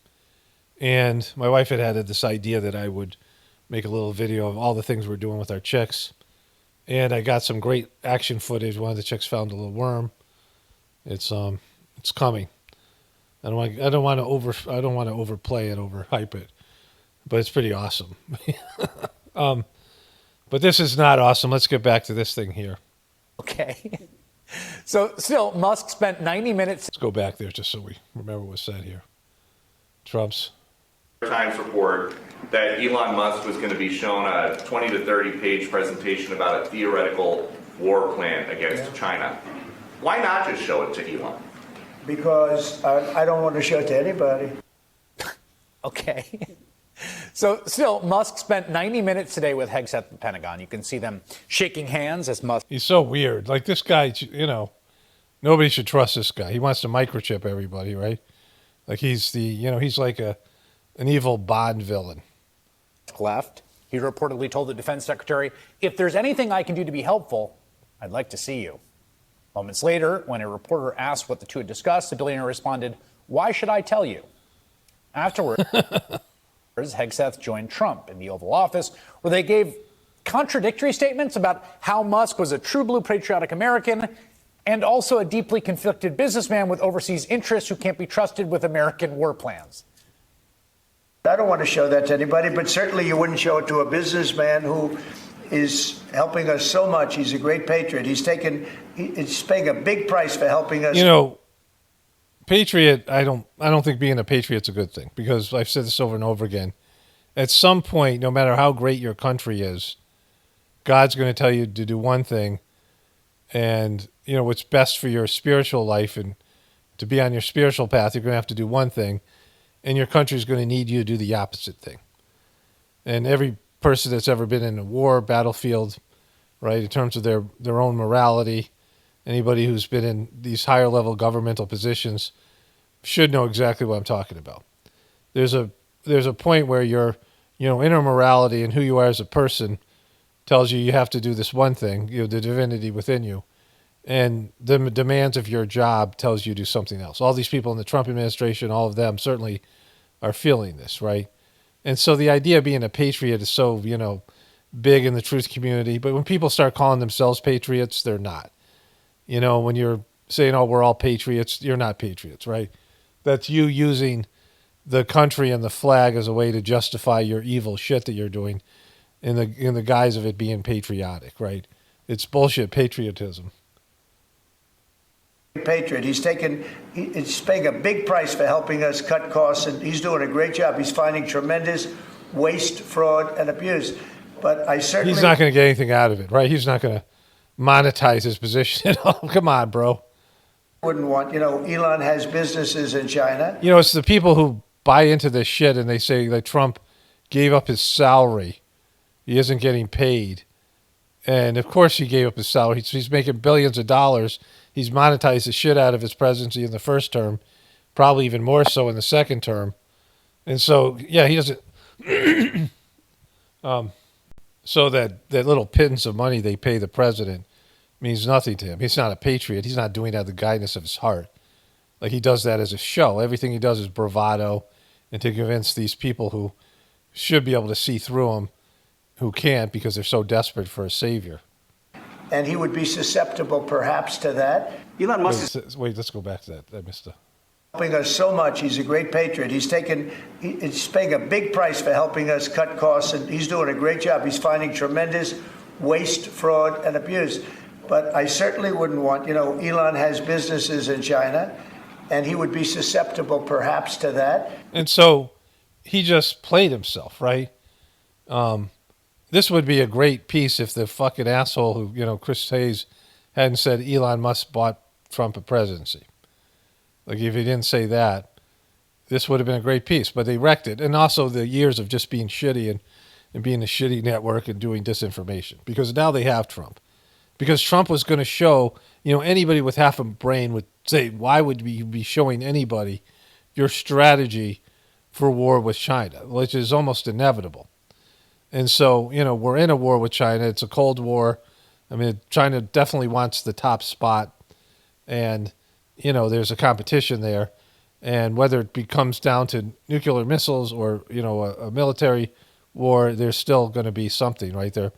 And my wife had this idea that I would make a little video of all the things we're doing with our chicks. And I got some great action footage. One of the chicks found a little worm. It's coming. I don't want to overplay it, overhype it, but it's pretty awesome. But this is not awesome. Let's get back to this thing here. Okay. So still, Musk spent 90 minutes. Let's go back there just so we remember what was said here. Trump's Times report that Elon Musk was going to be shown a 20 to 30 page presentation about a theoretical war plan against China. Why not just show it to Elon? Because I don't want to show it to anybody. Okay. So still, Musk spent 90 minutes today with Hegseth at the Pentagon. You can see them shaking hands as Musk. He's so weird. Like, this guy, nobody should trust this guy. He wants to microchip everybody, right? Like, he's he's like an evil Bond villain. Left. He reportedly told the defense secretary, "If there's anything I can do to be helpful, I'd like to see you." Moments later, when a reporter asked what the two had discussed, the billionaire responded, "Why should I tell you?" Afterwards, Hegseth joined Trump in the Oval Office, where they gave contradictory statements about how Musk was a true blue patriotic American and also a deeply conflicted businessman with overseas interests who can't be trusted with American war plans. I don't want to show that to anybody, but certainly you wouldn't show it to a businessman who is helping us so much. He's a great patriot. He's paying a big price for helping us. You know, patriot, I don't think being a patriot's a good thing, because I've said this over and over again. At some point, no matter how great your country is, God's going to tell you to do one thing, and you know what's best for your spiritual life and to be on your spiritual path, you're going to have to do one thing, and your country's going to need you to do the opposite thing. And every person that's ever been in a war, battlefield, right, in terms of their own morality, anybody who's been in these higher level governmental positions should know exactly what I'm talking about. There's a point where your inner morality and who you are as a person tells you have to do this one thing, the divinity within you, and the demands of your job tells you to do something else. All these people in the Trump administration, all of them certainly are feeling this, right? And so the idea of being a patriot is so, big in the truth community, but when people start calling themselves patriots, they're not. When you're saying, oh, we're all patriots, you're not patriots, right? That's you using the country and the flag as a way to justify your evil shit that you're doing in the guise of it being patriotic, right? It's bullshit patriotism. Patriot. He's paying a big price for helping us cut costs, and he's doing a great job. He's finding tremendous waste, fraud, and abuse. But he's not going to get anything out of it, right? He's not going to monetize his position. Come on, bro. Wouldn't want, Elon has businesses in China. It's the people who buy into this shit and they say that Trump gave up his salary. He isn't getting paid. And of course he gave up his salary. He's making billions of dollars. He's monetized the shit out of his presidency in the first term, probably even more so in the second term. And so, yeah, he doesn't. So that little pittance of money they pay the president means nothing to him. He's not a patriot. He's not doing it out of the guidance of his heart. Like, he does that as a show. Everything he does is bravado and to convince these people who should be able to see through him, who can't because they're so desperate for a savior. And he would be susceptible, perhaps, to that. Elon Musk is... Wait, let's go back to that. I missed it. Helping us so much. He's a great patriot. He's paying a big price for helping us cut costs, and he's doing a great job. He's finding tremendous waste, fraud, and abuse. But I certainly wouldn't want, Elon has businesses in China, and he would be susceptible, perhaps, to that. And so he just played himself, right? This would be a great piece if the fucking asshole who, Chris Hayes, hadn't said Elon Musk bought Trump a presidency. Like, if he didn't say that, this would have been a great piece. But they wrecked it. And also the years of just being shitty and being a shitty network and doing disinformation. Because now they have Trump. Because Trump was going to show, anybody with half a brain would say, why would you be showing anybody your strategy for war with China, which is almost inevitable. And so, we're in a war with China. It's a Cold War. I mean, China definitely wants the top spot. And, there's a competition there. And whether it comes down to nuclear missiles or, a military war, there's still going to be something, right? They're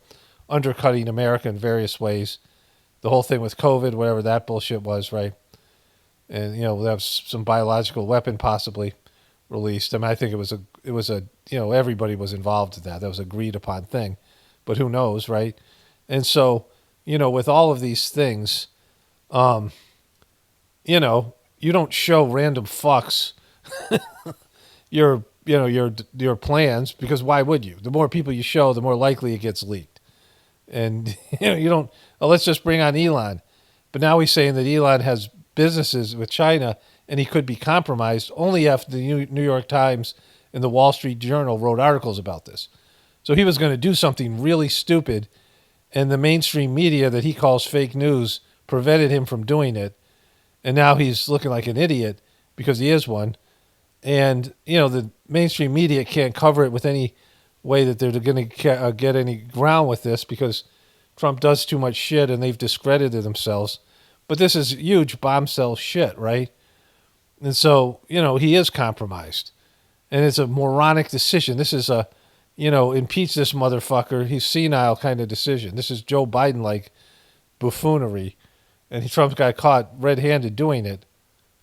undercutting America in various ways. The whole thing with COVID, whatever that bullshit was, right? And, there was some biological weapon possibly released. I mean, I think it was a everybody was involved in that. That was an agreed upon thing. But who knows, right? And so, with all of these things, you don't show random fucks your plans, because why would you? The more people you show, the more likely it gets leaked. And you don't, let's just bring on Elon. But now he's saying that Elon has businesses with China and he could be compromised only after the New York Times and the Wall Street Journal wrote articles about this. So he was going to do something really stupid, and the mainstream media that he calls fake news prevented him from doing it. And now he's looking like an idiot because he is one. And, the mainstream media can't cover it with any way that they're going to get any ground with this, because Trump does too much shit and they've discredited themselves. But this is huge bombshell shit, right? And so, he is compromised. And it's a moronic decision. This is a, impeach this motherfucker. He's senile kind of decision. This is Joe Biden-like buffoonery. And Trump got caught red-handed doing it.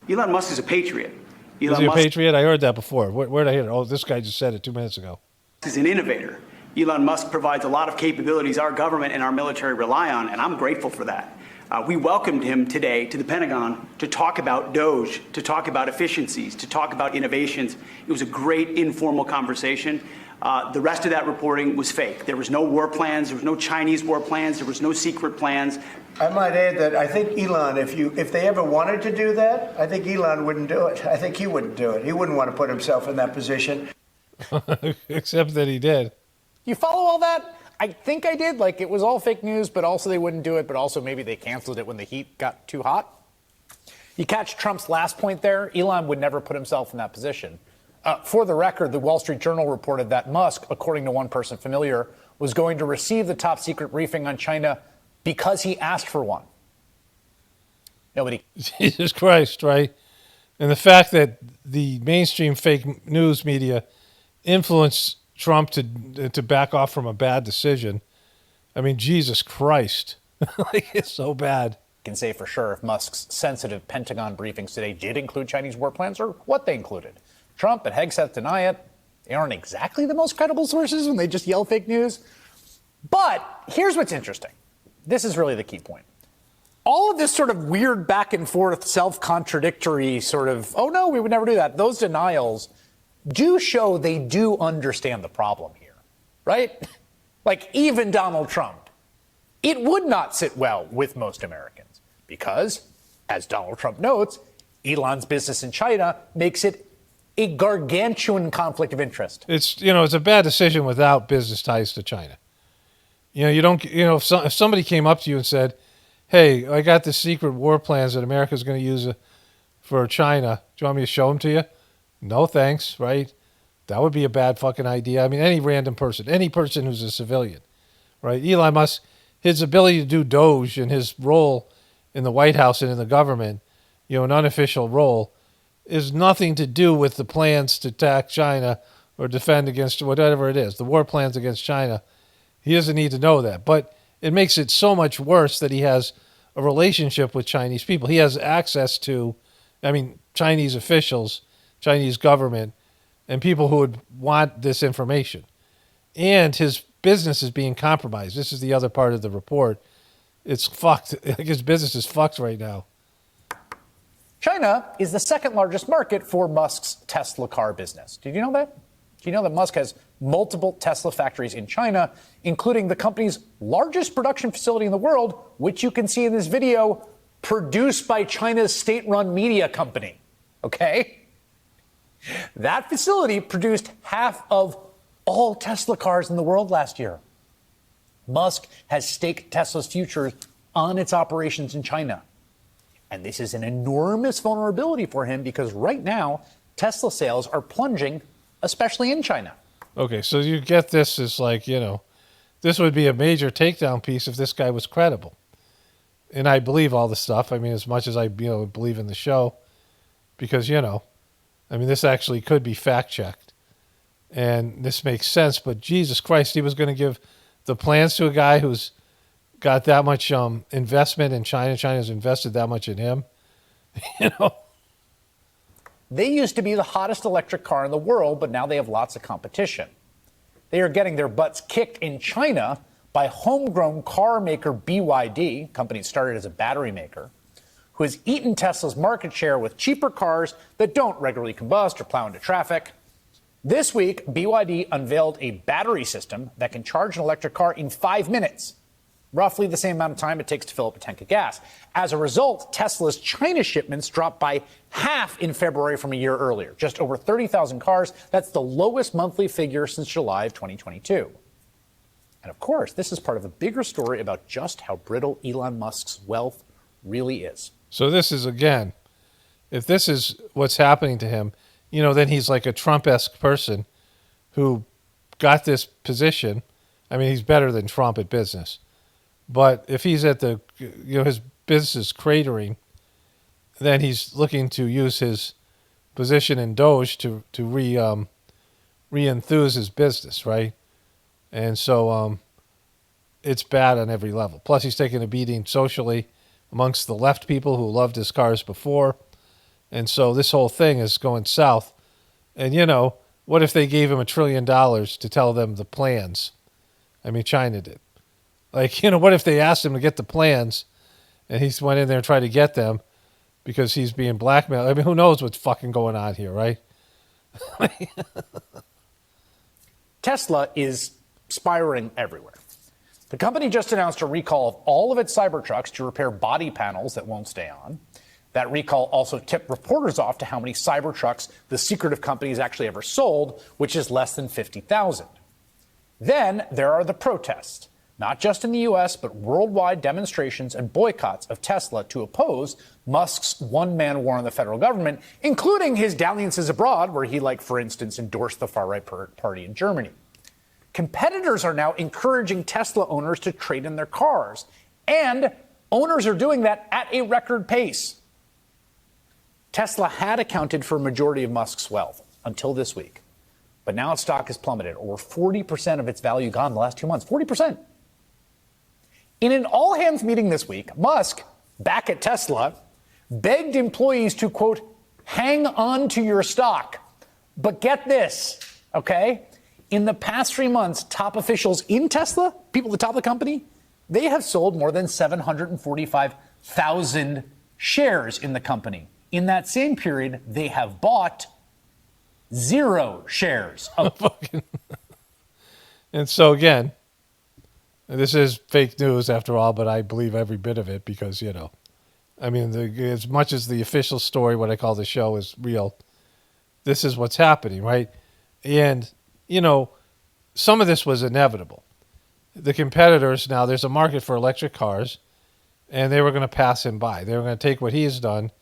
Elon Musk is a patriot. Is he a patriot? I heard that before. Where did I hear it? Oh, this guy just said it 2 minutes ago. Is an innovator. Elon Musk provides a lot of capabilities our government and our military rely on, and I'm grateful for that. We welcomed him today to the Pentagon to talk about Doge, to talk about efficiencies, to talk about innovations. It was a great informal conversation. The rest of that reporting was fake. There was no war plans. There was no Chinese war plans. There was no secret plans. I might add that I think Elon, if they ever wanted to do that, I think Elon wouldn't do it. I think he wouldn't do it. He wouldn't want to put himself in that position. Except that he did. You follow all that? I think I did. Like, it was all fake news, but also they wouldn't do it, but also maybe they canceled it when the heat got too hot. You catch Trump's last point there? Elon would never put himself in that position. For the record, the Wall Street Journal reported that Musk, according to one person familiar, was going to receive the top secret briefing on China because he asked for one. Nobody. Jesus Christ, right? And the fact that the mainstream fake news media influenced Trump to back off from a bad decision. I mean, Jesus Christ. Like, it's so bad. Can say for sure if Musk's sensitive Pentagon briefings today did include Chinese war plans or what they included. Trump and Hegseth deny it. They aren't exactly the most credible sources when they just yell fake news. But here's what's interesting. This is really the key point. All of this sort of weird back and forth, self-contradictory sort of, oh no, we would never do that. Those denials do show they do understand the problem here, right? Like even Donald Trump, it would not sit well with most Americans because, as Donald Trump notes, Elon's business in China makes it a gargantuan conflict of interest. It's a bad decision without business ties to China. If somebody came up to you and said, hey, I got the secret war plans that America's going to use for China. Do you want me to show them to you? No, thanks, right? That would be a bad fucking idea. I mean, any random person, any person who's a civilian, right? Elon Musk, his ability to do Doge and his role in the White House and in the government, an unofficial role, is nothing to do with the plans to attack China or defend against whatever it is, the war plans against China. He doesn't need to know that. But it makes it so much worse that he has a relationship with Chinese people. He has access to, Chinese officials, Chinese government, and people who would want this information. And his business is being compromised. This is the other part of the report. It's fucked. His business is fucked right now. China is the second largest market for Musk's Tesla car business. Did you know that? Do you know that Musk has multiple Tesla factories in China, including the company's largest production facility in the world, which you can see in this video, produced by China's state-run media company? Okay? That facility produced half of all Tesla cars in the world last year. Musk has staked Tesla's future on its operations in China. And this is an enormous vulnerability for him because right now, Tesla sales are plunging, especially in China. Okay, so you get this as like, this would be a major takedown piece if this guy was credible. And I believe all the stuff. As much as I believe in the show, because, this actually could be fact-checked. And this makes sense, but Jesus Christ, he was going to give the plans to a guy who's got that much investment in China. China's invested that much in him. They used to be the hottest electric car in the world, but now they have lots of competition. They are getting their butts kicked in China by homegrown car maker BYD, company started as a battery maker, who has eaten Tesla's market share with cheaper cars that don't regularly combust or plow into traffic. This week, BYD unveiled a battery system that can charge an electric car in 5 minutes, roughly the same amount of time it takes to fill up a tank of gas. As a result, Tesla's China shipments dropped by half in February from a year earlier, just over 30,000 cars. That's the lowest monthly figure since July of 2022. And of course, this is part of a bigger story about just how brittle Elon Musk's wealth really is. So this is, again, if this is what's happening to him, then he's like a Trump-esque person who got this position. He's better than Trump at business. But if he's at his business is cratering, then he's looking to use his position in Doge to re-enthuse his business, right? And so it's bad on every level. Plus, he's taking a beating socially amongst the left people who loved his cars before. And so this whole thing is going south. And, what if they gave him $1 trillion to tell them the plans? I mean, China did. Like, what if they asked him to get the plans and he went in there and tried to get them because he's being blackmailed? I mean, who knows what's fucking going on here, right? Tesla is spiraling everywhere. The company just announced a recall of all of its Cybertrucks to repair body panels that won't stay on. That recall also tipped reporters off to how many Cybertrucks the secretive company has actually ever sold, which is less than 50,000. Then there are the protests, not just in the U.S., but worldwide demonstrations and boycotts of Tesla to oppose Musk's one-man war on the federal government, including his dalliances abroad, where he, for instance, endorsed the far-right party in Germany. Competitors are now encouraging Tesla owners to trade in their cars, and owners are doing that at a record pace. Tesla had accounted for a majority of Musk's wealth until this week, but now its stock has plummeted, over 40% of its value gone in the last 2 months. 40%. In an all-hands meeting this week, Musk, back at Tesla, begged employees to, quote, hang on to your stock. But get this, okay? In the past 3 months, top officials in Tesla, people at the top of the company, they have sold more than 745,000 shares in the company. In that same period, they have bought 0 shares of And so again, this is fake news after all, but I believe every bit of it because, I mean, as much as the official story, what I call the show, is real, this is what's happening, right? And, some of this was inevitable. The competitors, now there's a market for electric cars, and they were going to pass him by. They were going to take what he has done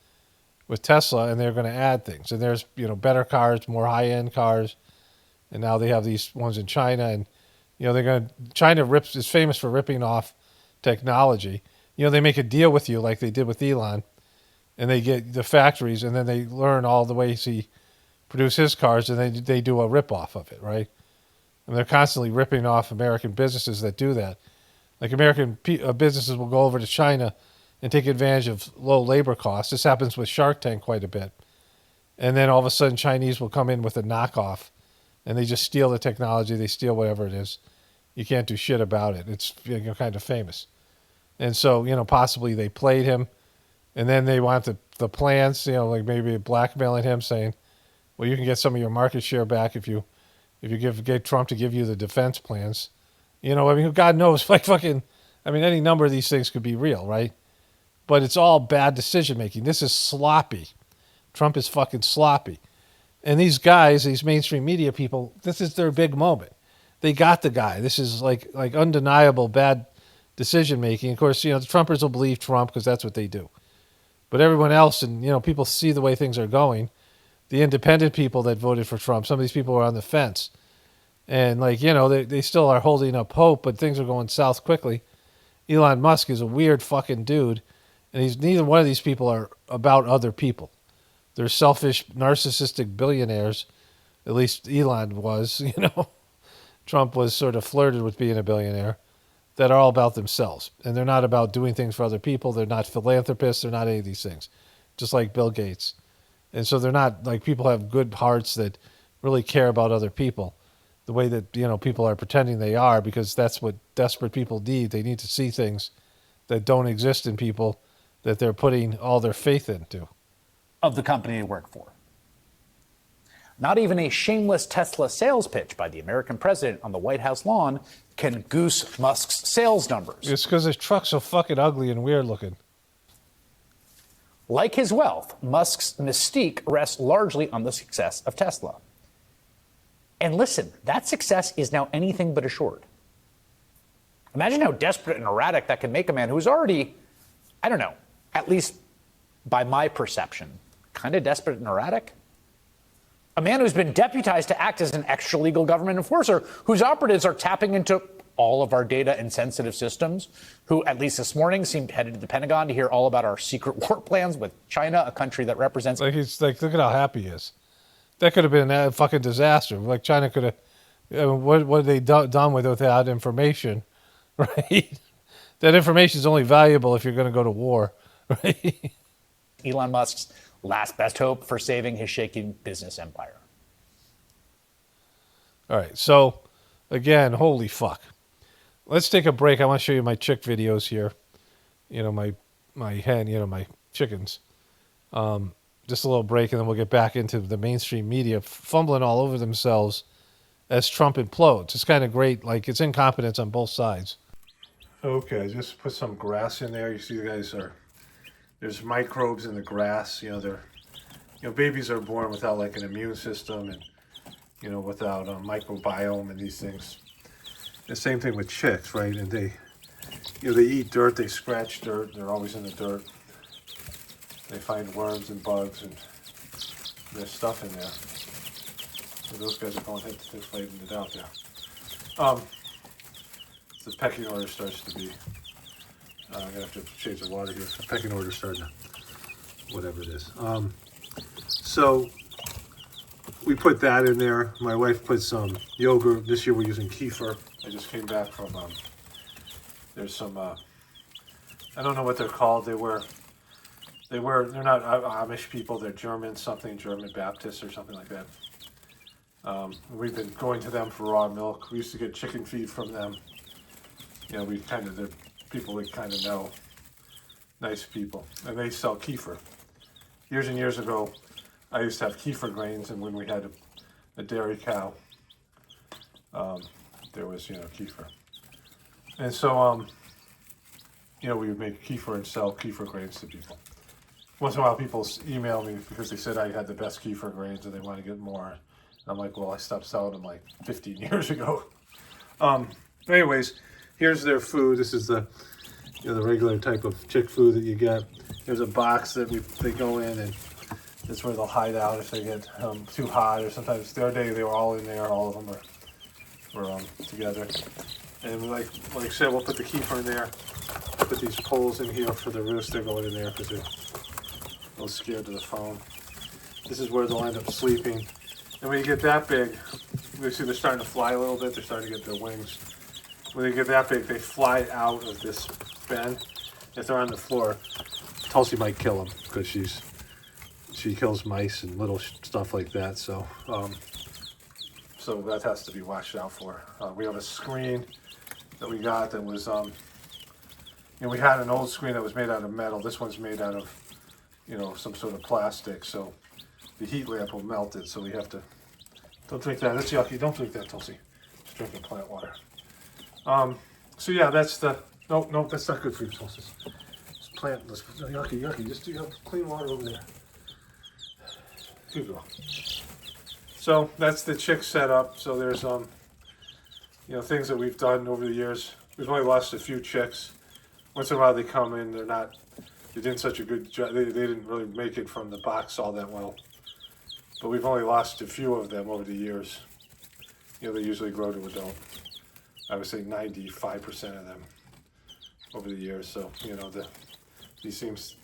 with Tesla, and they're going to add things. And there's, better cars, more high-end cars, and now they have these ones in China, and China is famous for ripping off technology. They make a deal with you like they did with Elon, and they get the factories, and then they learn all the ways he produced his cars, and they do a rip-off of it, right? And they're constantly ripping off American businesses that do that. Like American businesses will go over to China and take advantage of low labor costs. This happens with Shark Tank quite a bit. And then all of a sudden Chinese will come in with a knockoff, and they just steal the technology. They steal whatever it is. You can't do shit about it. It's kind of famous. And so, possibly they played him, and then they want the plans, like maybe blackmailing him, saying, well, you can get some of your market share back if you get Trump to give you the defense plans. God knows, any number of these things could be real, right? But it's all bad decision making. This is sloppy. Trump is fucking sloppy. And these guys, these mainstream media people, this is their big moment. They got the guy. This is like undeniable bad decision making. Of course, the Trumpers will believe Trump because that's what they do. But everyone else, and people see the way things are going. The independent people that voted for Trump, some of these people are on the fence. And they still are holding up hope, but things are going south quickly. Elon Musk is a weird fucking dude, and neither one of these people are about other people. They're selfish, narcissistic billionaires. At least Elon was, Trump was sort of flirted with being a billionaire, that are all about themselves. And they're not about doing things for other people. They're not philanthropists. They're not any of these things. Just like Bill Gates. And so they're not like people have good hearts that really care about other people the way that, people are pretending they are, because that's what desperate people need. They need to see things that don't exist in people that they're putting all their faith into. Of the company they work for. Not even a shameless Tesla sales pitch by the American president on the White House lawn can goose Musk's sales numbers. It's because his truck's so fucking ugly and weird looking. Like his wealth, Musk's mystique rests largely on the success of Tesla. And listen, that success is now anything but assured. Imagine how desperate and erratic that can make a man who's already, at least by my perception, kind of desperate and erratic. A man who's been deputized to act as an extra-legal government enforcer, whose operatives are tapping into all of our data and sensitive systems, who, at least this morning, seemed headed to the Pentagon to hear all about our secret war plans with China, a country that represents... look at how happy he is. That could have been a fucking disaster. Like, China could have... what have they done with without information, right? That information is only valuable if you're going to go to war, right? Elon Musk's last best hope for saving his shaky business empire. All right. So, again, holy fuck. Let's take a break. I want to show you my chick videos here. You know, my hen, you know, my chickens. Just a little break, and then we'll get back into the mainstream media fumbling all over themselves as Trump implodes. It's kind of great. Like, it's incompetence on both sides. Okay, just put some grass in there. You see, there's microbes in the grass. You know, babies are born without like an immune system and, you know, without a microbiome and these things. The same thing with chicks, right? And they eat dirt, they scratch dirt, they're always in the dirt. They find worms and bugs and there's stuff in there. So those guys are going ahead to fighting it out there. The pecking order starts to be, I'm going to have to change the water here. The pecking order starting to, whatever it is. So we put that in there. My wife put some yogurt. This year we're using kefir. I just came back from, there's some, I don't know what they're called. They're not Amish people. They're German Baptists or something like that. We've been going to them for raw milk. We used to get chicken feed from them. You know, they're people we kind of know, nice people, and they sell kefir. Years and years ago, I used to have kefir grains, and when we had a dairy cow, there was, you know, kefir. And so, you know, we would make kefir and sell kefir grains to people. Once in a while, people email me because they said I had the best kefir grains and they want to get more. And I'm like, well, I stopped selling them like 15 years ago. Anyways, here's their food. This is the regular type of chick food that you get. There's a box that they go in, and that's where they'll hide out if they get too hot, or sometimes the other day they were all in there. All of them were together. And like I said, we'll put the kefir in there. Put these poles in here for the roost. They're going in there because they're a little scared to the phone. This is where they'll end up sleeping. And when you get that big, you see they're starting to fly a little bit. They're starting to get their wings. When they get that big, they fly out of this bin. If they're on the floor, Tulsi might kill them because she kills mice and little stuff like that. So that has to be watched out for. We have a screen that we got that was, we had an old screen that was made out of metal. This one's made out of, some sort of plastic. So the heat lamp will melt it. So we have to. Don't drink that. That's yucky. Don't drink that, Tulsi. Just drinking plant water. So yeah, that's the, no, that's not good for you, Tulsi. It's plantless, yucky, just do clean water over there. Good girl. So that's the chick setup. So there's, things that we've done over the years. We've only lost a few chicks. Once in a while they come in, they did such a good job, they didn't really make it from the box all that well. But we've only lost a few of them over the years. They usually grow to adult. I would say 95% of them over the years. So, these things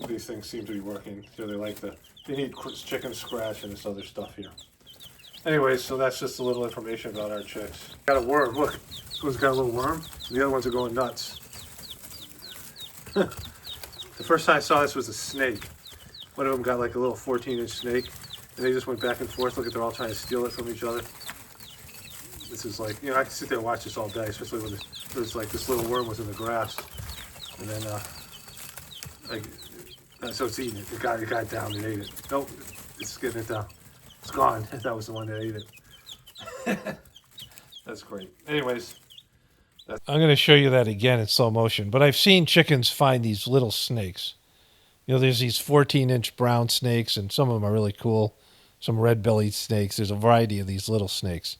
seem to be working. They need chicken scratch and this other stuff here. Anyways, so that's just a little information about our chicks. Got a worm, look. This one's got a little worm. The other ones are going nuts. The first time I saw this was a snake. One of them got like a little 14-inch snake, and they just went back and forth. Look at, they're all trying to steal it from each other. This is like, I can sit there and watch this all day, especially when there's like this little worm was in the grass. And then, so it's eating it. It got down and ate it. Nope, it's getting it down. It's gone. That was the one that ate it. That's great. Anyways. I'm going to show you that again in slow motion. But I've seen chickens find these little snakes. There's these 14-inch brown snakes, and some of them are really cool. Some red-bellied snakes. There's a variety of these little snakes.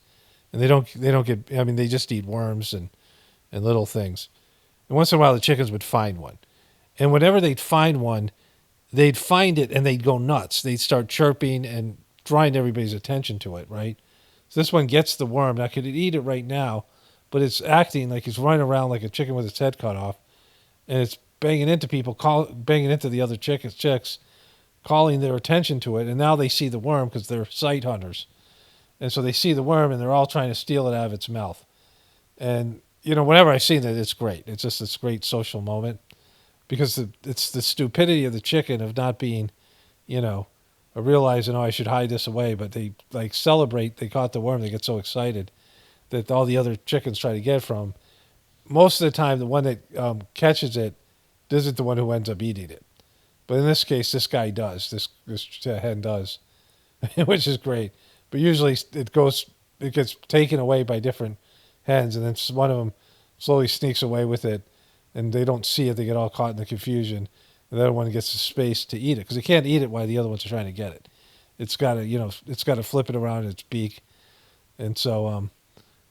And they don't get, they just eat worms and little things. And once in a while, the chickens would find one. And whenever they'd find one, they'd find it and they'd go nuts. They'd start chirping and drawing everybody's attention to it, right? So this one gets the worm. Now, could it eat it right now? But it's acting like it's running around like a chicken with its head cut off. And it's banging into people, banging into the other chicks, calling their attention to it. And now they see the worm because they're sight hunters. And so they see the worm and they're all trying to steal it out of its mouth. And, whenever I see that, it's great. It's just this great social moment because it's the stupidity of the chicken of not being, realizing, oh, I should hide this away, but they like celebrate. They caught the worm. They get so excited that all the other chickens try to get from. Most of the time, the one that catches it isn't the one who ends up eating it. But in this case, this guy does. This hen does, which is great. But usually it gets taken away by different hens, and then one of them slowly sneaks away with it, and they don't see it. They get all caught in the confusion. And the other one gets the space to eat it because it can't eat it while the other ones are trying to get it. It's got to flip it around in its beak, and so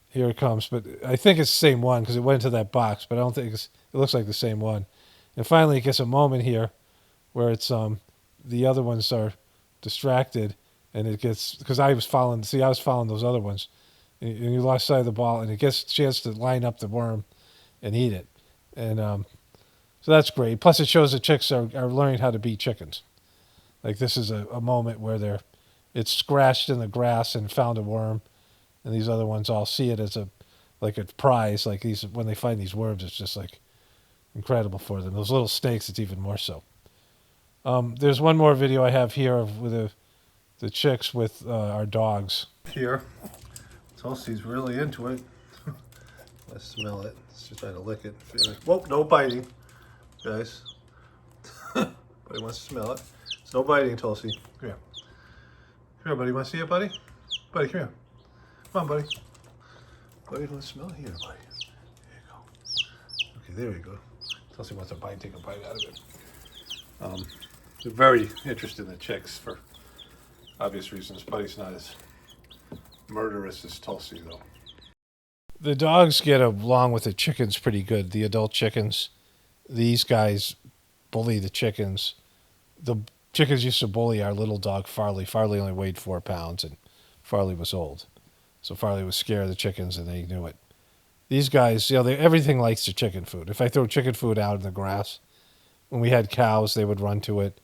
here it comes. But I think it's the same one because it went into that box. But I don't think it looks like the same one. And finally, it gets a moment here where it's the other ones are distracted, and it gets because I was following those other ones, and you lost sight of the ball, and it gets a chance to line up the worm and eat it, and so that's great. Plus, it shows the chicks are learning how to be chickens. Like this is a moment where it's scratched in the grass and found a worm, and these other ones all see it as a prize. Like these when they find these worms, it's just like incredible for them. Those little snakes, it's even more so. There's one more video I have here with the chicks with our dogs. Here, Tulsi's really into it. Let's smell it. Let's try to lick it. Whoa, no biting, guys. Buddy wants to smell it. It's no biting, Tulsi. Come here. Come here, buddy. Want to see it, buddy? Buddy, come here. Come on, buddy. Buddy, want to smell it? Here, buddy. There you go. Okay, there we go. Tulsi wants a bite. Take a bite out of it. They're very interested in the chicks for obvious reasons. Buddy's not as murderous as Tulsi, though. The dogs get along with the chickens pretty good, the adult chickens. These guys bully the chickens. The chickens used to bully our little dog, Farley. Farley only weighed 4 pounds, and Farley was old. So Farley was scared of the chickens, and they knew it. These guys, everything likes the chicken food. If I throw chicken food out in the grass, when we had cows, they would run to it.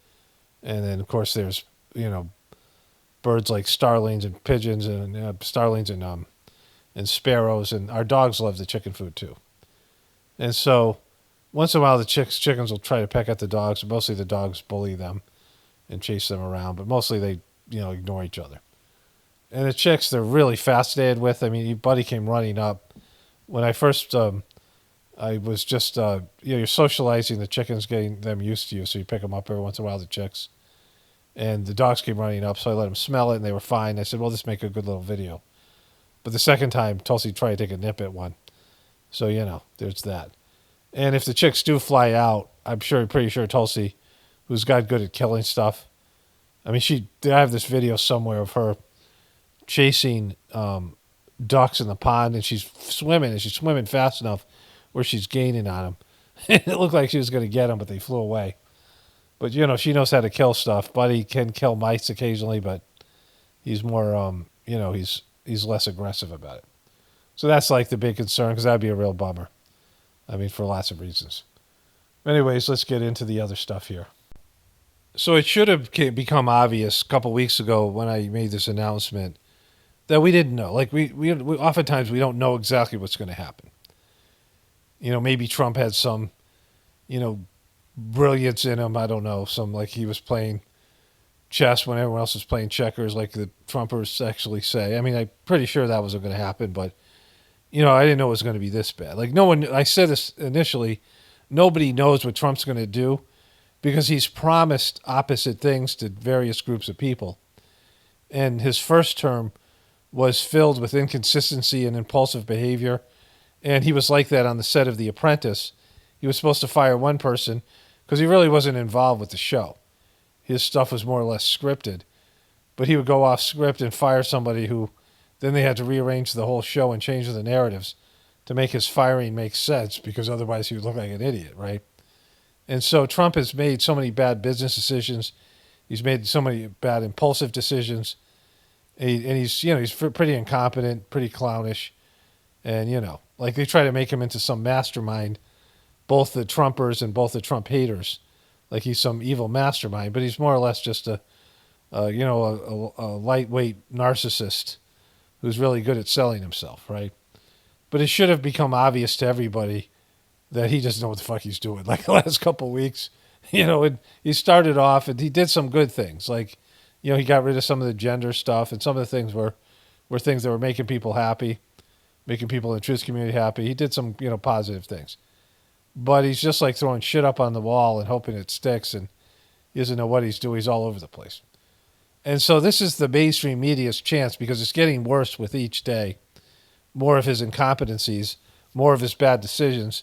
And then, of course, there's, birds like starlings and pigeons and starlings and sparrows. And our dogs love the chicken food, too. And so once in a while, the chickens will try to peck at the dogs. Mostly the dogs bully them and chase them around. But mostly they, ignore each other. And the chicks, they're really fascinated with. I mean, Buddy came running up. When I first... I was just, you're socializing the chickens, getting them used to you, so you pick them up every once in a while, the chicks. And the dogs came running up, so I let them smell it, and they were fine. I said, well, this make a good little video. But the second time, Tulsi tried to take a nip at one. So, there's that. And if the chicks do fly out, pretty sure Tulsi, who's got good at killing stuff, I mean, I have this video somewhere of her chasing ducks in the pond, and she's swimming fast enough where she's gaining on them. It looked like she was going to get them, but they flew away. But, she knows how to kill stuff. Buddy can kill mice occasionally, but he's more, he's less aggressive about it. So that's like the big concern, because that'd be a real bummer. I mean, for lots of reasons. Anyways, let's get into the other stuff here. So it should have become obvious a couple weeks ago when I made this announcement that we didn't know. Like, we oftentimes we don't know exactly what's going to happen. Maybe Trump had some, brilliance in him. I don't know. Like he was playing chess when everyone else was playing checkers, like the Trumpers actually say. I mean, I'm pretty sure that was going to happen, but, I didn't know it was going to be this bad. Like I said this initially, nobody knows what Trump's going to do because he's promised opposite things to various groups of people. And his first term was filled with inconsistency and impulsive behavior. And he was like that on the set of The Apprentice. He was supposed to fire one person because he really wasn't involved with the show. His stuff was more or less scripted. But he would go off script and fire somebody who then they had to rearrange the whole show and change the narratives to make his firing make sense because otherwise he would look like an idiot, right? And so Trump has made so many bad business decisions. He's made so many bad impulsive decisions. And he's pretty incompetent, pretty clownish. And, like they try to make him into some mastermind, both the Trumpers and both the Trump haters, like he's some evil mastermind. But he's more or less just a lightweight narcissist who's really good at selling himself, right? But it should have become obvious to everybody that he doesn't know what the fuck he's doing. Like the last couple of weeks, and he started off and he did some good things, like You know, he got rid of some of the gender stuff, and some of the things were things that were making people happy, making people in the truth community happy. He did some, positive things. But he's just like throwing shit up on the wall and hoping it sticks, and he doesn't know what he's doing. He's all over the place. And so this is the mainstream media's chance, because it's getting worse with each day. More of his incompetencies, more of his bad decisions,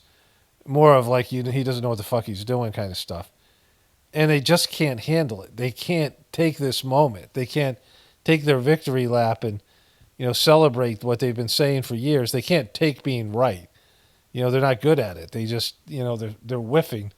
more of like he doesn't know what the fuck he's doing kind of stuff. And they just can't handle it. They can't take this moment. They can't take their victory lap and, celebrate what they've been saying for years. They can't take being right. They're not good at it. They just, they're whiffing.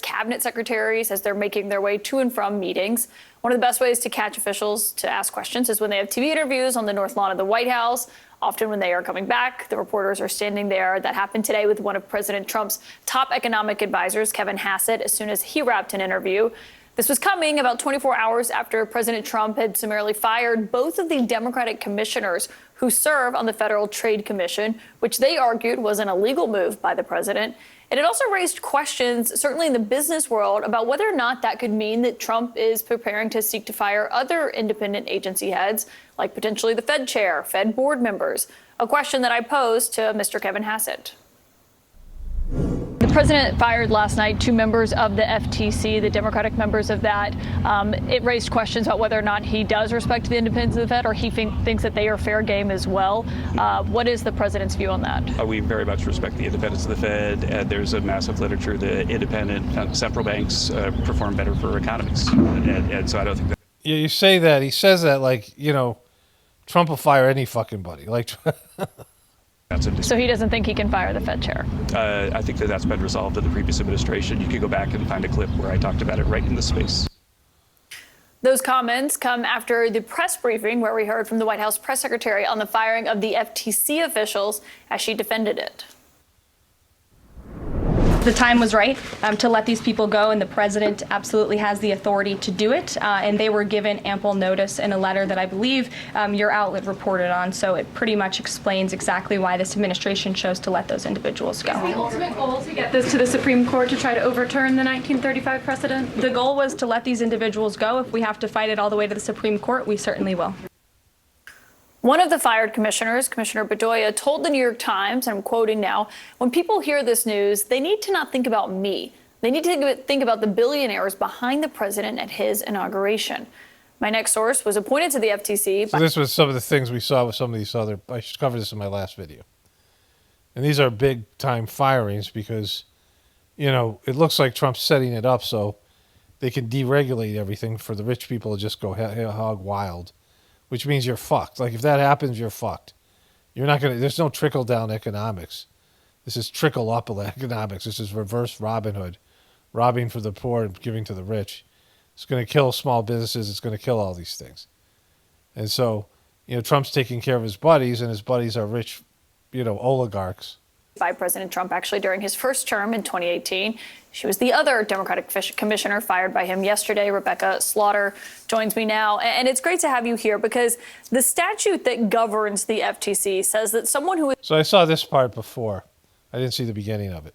Cabinet secretary says they're making their way to and from meetings. One of the best ways to catch officials to ask questions is when they have TV interviews on the North Lawn of the White House. Often when they are coming back, the reporters are standing there. That happened today with one of President Trump's top economic advisors, Kevin Hassett, as soon as he wrapped an interview. This was coming about 24 hours after President Trump had summarily fired both of the Democratic commissioners who serve on the Federal Trade Commission, which they argued was an illegal move by the president. And it also raised questions, certainly in the business world, about whether or not that could mean that Trump is preparing to seek to fire other independent agency heads, like potentially the Fed chair, Fed board members. A question that I posed to Mr. Kevin Hassett. The president fired last night 2 members of the FTC, the Democratic members of that. It raised questions about whether or not he does respect the independence of the Fed, or he thinks that they are fair game as well. What is the president's view on that? We very much respect the independence of the Fed. There's a massive literature that independent central banks perform better for economies. And so I don't think that. Yeah, you say that. He says that like, Trump will fire any fucking buddy. Like. So he doesn't think he can fire the Fed chair? I think that's been resolved in the previous administration. You can go back and find a clip where I talked about it right in the space. Those comments come after the press briefing where we heard from the White House press secretary on the firing of the FTC officials as she defended it. The time was right to let these people go, and the president absolutely has the authority to do it. And they were given ample notice in a letter that I believe your outlet reported on. So it pretty much explains exactly why this administration chose to let those individuals go. Is the ultimate goal to get this to the Supreme Court to try to overturn the 1935 precedent? The goal was to let these individuals go. If we have to fight it all the way to the Supreme Court, we certainly will. One of the fired commissioners, Commissioner Bedoya, told the New York Times, and I'm quoting now, when people hear this news, they need to not think about me. They need to think about the billionaires behind the president at his inauguration. My next source was appointed to the FTC. So this was some of the things we saw with some of these other, I should cover this in my last video. And these are big time firings because, it looks like Trump's setting it up so they can deregulate everything for the rich people to just go hog wild. Which means you're fucked. Like, if that happens, you're fucked. You're not going to, there's no trickle-down economics. This is trickle-up economics. This is reverse Robin Hood, robbing for the poor and giving to the rich. It's going to kill small businesses. It's going to kill all these things. And so, Trump's taking care of his buddies, and his buddies are rich, oligarchs. By President Trump, actually, during his first term in 2018. She was the other Democratic commissioner fired by him yesterday. Rebecca Slaughter joins me now. And it's great to have you here because the statute that governs the FTC says that someone who is... So I saw this part before. I didn't see the beginning of it.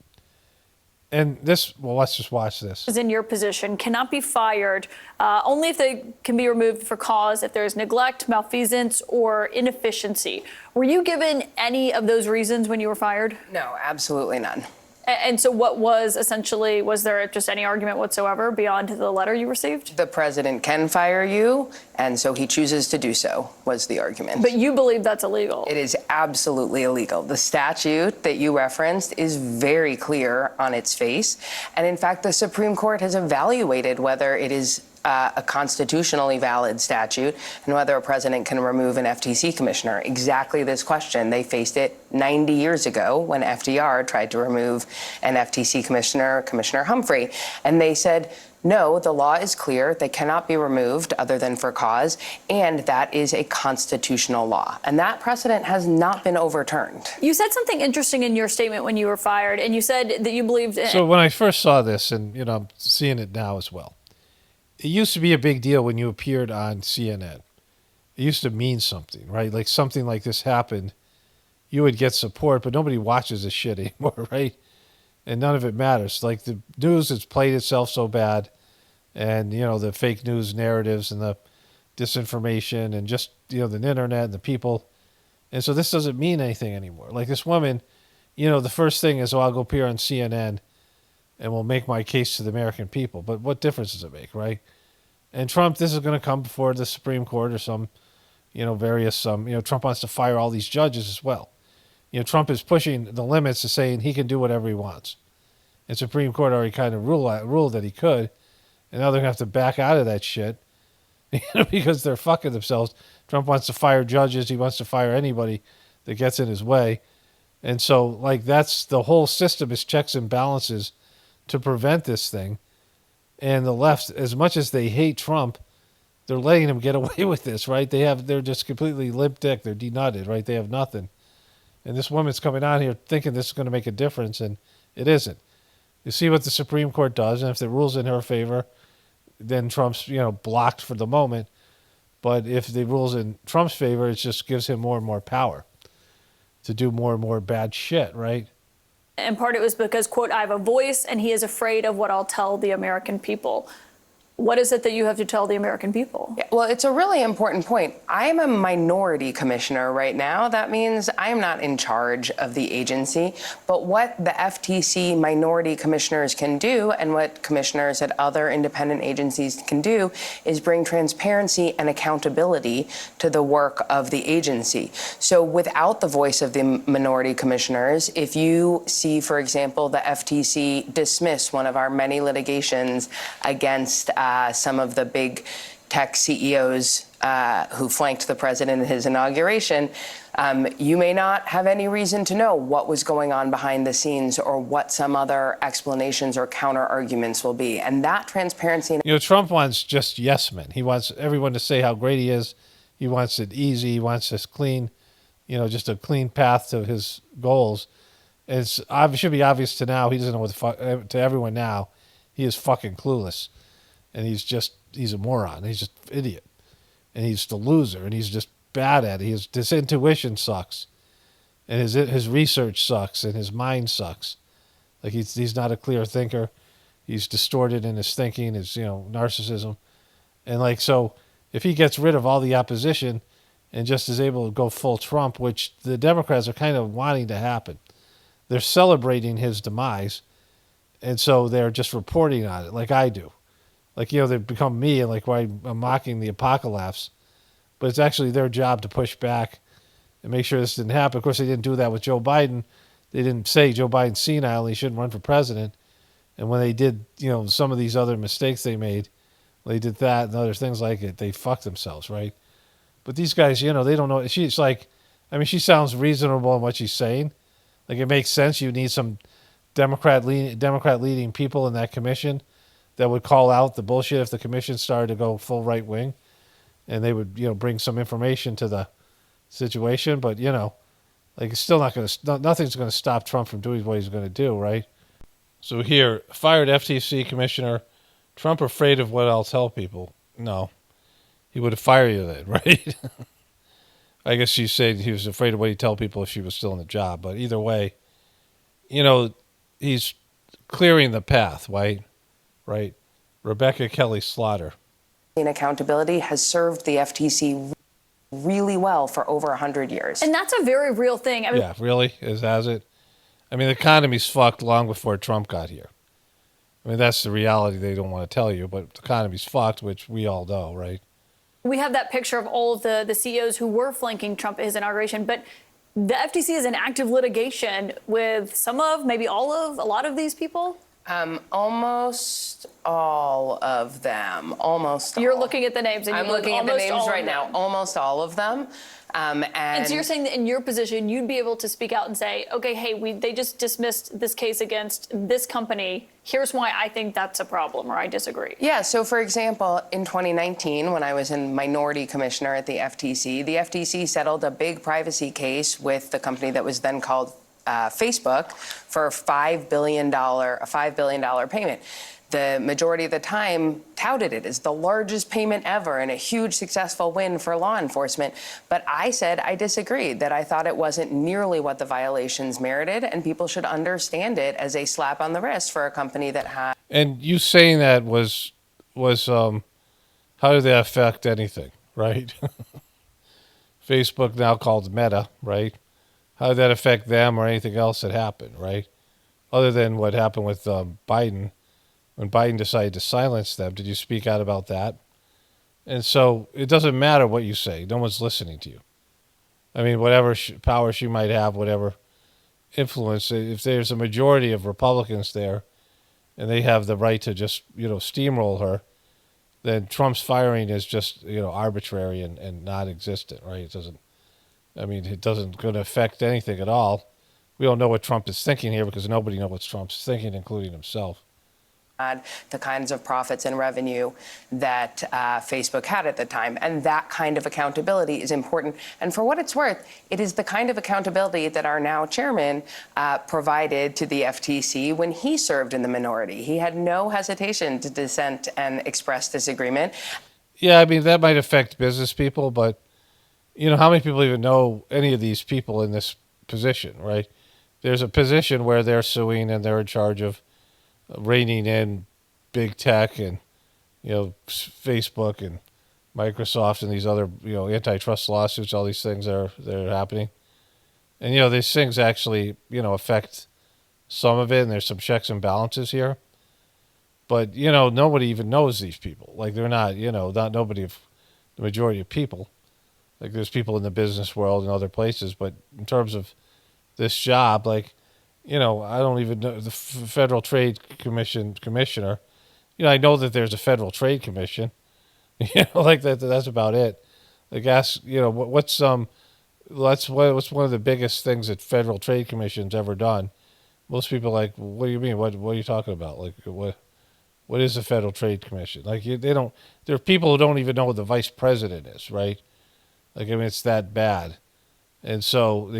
And this, well, let's just watch this. ...is in your position cannot be fired only if they can be removed for cause, if there is neglect, malfeasance, or inefficiency. Were you given any of those reasons when you were fired? No, absolutely none. And so what was essentially, was there just any argument whatsoever beyond the letter you received? The president can fire you, and so he chooses to do so, was the argument. But you believe that's illegal? It is absolutely illegal. The statute that you referenced is very clear on its face. And in fact, the Supreme Court has evaluated whether it is a constitutionally valid statute and whether a president can remove an FTC commissioner. Exactly this question. They faced it 90 years ago when FDR tried to remove an FTC commissioner, Commissioner Humphrey. And they said, no, the law is clear. They cannot be removed other than for cause. And that is a constitutional law. And that precedent has not been overturned. You said something interesting in your statement when you were fired, and you said that you believed... So when I first saw this, and I'm seeing it now as well, it used to be a big deal when you appeared on CNN. It used to mean something, right? Like something like this happened, you would get support, but nobody watches this shit anymore, right? And none of it matters. Like the news has played itself so bad and the fake news narratives and the disinformation and just the internet and the people. And so this doesn't mean anything anymore. Like this woman, the first thing is, I'll go appear on CNN and we'll make my case to the American people. But what difference does it make, right? And Trump, this is going to come before the Supreme Court or some, Trump wants to fire all these judges as well. Trump is pushing the limits to saying he can do whatever he wants. And Supreme Court already kind of ruled that he could. And now they're going to have to back out of that shit because they're fucking themselves. Trump wants to fire judges. He wants to fire anybody that gets in his way. And so, that's the whole system is checks and balances to prevent this thing. And the left, as much as they hate Trump, they're letting him get away with this, right? They're just completely limp dick. They're denutted, right? They have nothing. And this woman's coming out here thinking this is going to make a difference, and it isn't. You see what the Supreme Court does, and if it rules in her favor, then Trump's, blocked for the moment. But if the rules in Trump's favor, it just gives him more and more power to do more and more bad shit, right? In part, it was because, quote, I have a voice and he is afraid of what I'll tell the American people. What is it that you have to tell the American people? Yeah, well, it's a really important point. I am a minority commissioner right now. That means I am not in charge of the agency. But what the FTC minority commissioners can do, and what commissioners at other independent agencies can do, is bring transparency and accountability to the work of the agency. So without the voice of the minority commissioners, if you see, for example, the FTC dismiss one of our many litigations against some of the big tech CEOs who flanked the president in his inauguration, you may not have any reason to know what was going on behind the scenes or what some other explanations or counter arguments will be. And that transparency... Trump wants just yes men. He wants everyone to say how great he is. He wants it easy. He wants this clean, just a clean path to his goals. It should be obvious to now. He doesn't know what the fuck, to everyone now, he is fucking clueless. And he's a moron. He's just an idiot. And he's the loser. And he's just bad at it. His intuition sucks. And his research sucks. And his mind sucks. Like he's not a clear thinker. He's distorted in his thinking, his, narcissism. And so if he gets rid of all the opposition and just is able to go full Trump, which the Democrats are kind of wanting to happen, they're celebrating his demise. And so they're just reporting on it like I do. They've become me, and why I'm mocking the apocalypse. But it's actually their job to push back and make sure this didn't happen. Of course, they didn't do that with Joe Biden. They didn't say Joe Biden's senile, he shouldn't run for president. And when they did, some of these other mistakes they made, they did that and other things like it, they fucked themselves, right? But these guys, they don't know. She's she sounds reasonable in what she's saying. It makes sense. You need some Democrat leading people in that commission that would call out the bullshit if the commission started to go full right wing, and they would, bring some information to the situation. But it's still nothing's going to stop Trump from doing what he's going to do, right? So here, fired FTC commissioner, Trump afraid of what I'll tell people. No, he would have fired you then, right? I guess she's saying he was afraid of what he'd tell people if she was still in the job. But either way, he's clearing the path, right? Right. Rebecca Kelly Slaughter. Accountability has served the FTC really well for over 100 years. And that's a very real thing. Yeah, really? Has it? The economy's fucked long before Trump got here. That's the reality they don't want to tell you, but the economy's fucked, which we all know, right? We have that picture of all of the CEOs who were flanking Trump at his inauguration, but the FTC is in active litigation with some of, maybe all of, a lot of these people? Almost all of them. Almost all. You're looking at the names. And I'm looking at the names right now. Almost all of them. And so you're saying that in your position, you'd be able to speak out and say, okay, hey, they just dismissed this case against this company. Here's why I think that's a problem, or I disagree. Yeah, so for example, in 2019, when I was in minority commissioner at the FTC settled a big privacy case with the company that was then called Facebook for a $5 billion payment. The majority of the time touted it as the largest payment ever and a huge successful win for law enforcement. But I said I disagreed, that I thought it wasn't nearly what the violations merited, and people should understand it as a slap on the wrist for a company that had. And you saying that was was how did that affect anything, right? Facebook now called Meta, right? How did that affect them or anything else that happened, right? Other than what happened with Biden, when Biden decided to silence them, did you speak out about that? And so it doesn't matter what you say. No one's listening to you. I mean, whatever power she might have, whatever influence, if there's a majority of Republicans there and they have the right to just, steamroll her, then Trump's firing is just, arbitrary and non-existent, right? It doesn't going to affect anything at all. We don't know what Trump is thinking here because nobody knows what Trump's thinking, including himself. The kinds of profits and revenue that Facebook had at the time. And that kind of accountability is important. And for what it's worth, it is the kind of accountability that our now chairman provided to the FTC when he served in the minority. He had no hesitation to dissent and express disagreement. Yeah, I mean, that might affect business people, but, how many people even know any of these people in this position, right? There's a position where they're suing and they're in charge of reining in big tech and, Facebook and Microsoft and these other, antitrust lawsuits, all these things that are happening. And, these things actually, affect some of it, and there's some checks and balances here. But, nobody even knows these people. Like, they're not, not nobody of the majority of people. Like, there's people in the business world and other places, but in terms of this job, like, I don't even know the Federal Trade Commission commissioner. I know that there's a Federal Trade Commission. Like that's about it. Like ask, what's one of the biggest things that Federal Trade Commission's ever done? Most people are like, what do you mean? What are you talking about? Like what is the Federal Trade Commission? Like they don't. There are people who don't even know who the vice president is, right? Like it's that bad, and so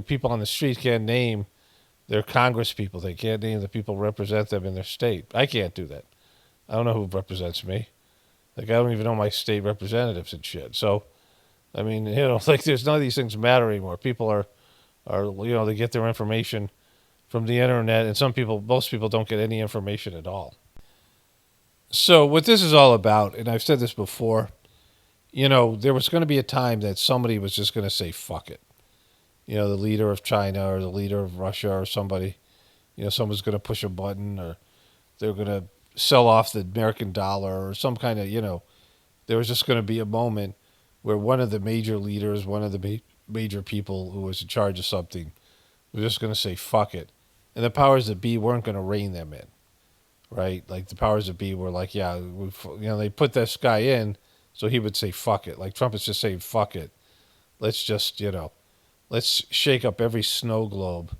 people on the street can't name their Congress people. They can't name the people who represent them in their state. I can't do that. I don't know who represents me. Like, I don't even know my state representatives and shit. So, there's none of these things matter anymore. People are they get their information from the internet, and most people don't get any information at all. So what this is all about, and I've said this before, there was going to be a time that somebody was just going to say, fuck it. The leader of China or the leader of Russia or somebody, someone's going to push a button or they're going to sell off the American dollar or some kind of, there was just going to be a moment where one of the major leaders, one of the major people who was in charge of something was just going to say, fuck it. And the powers that be weren't going to rein them in, right? Like the powers that be were like, yeah, they put this guy in so he would say, fuck it. Like Trump is just saying, fuck it. Let's just, let's shake up every snow globe,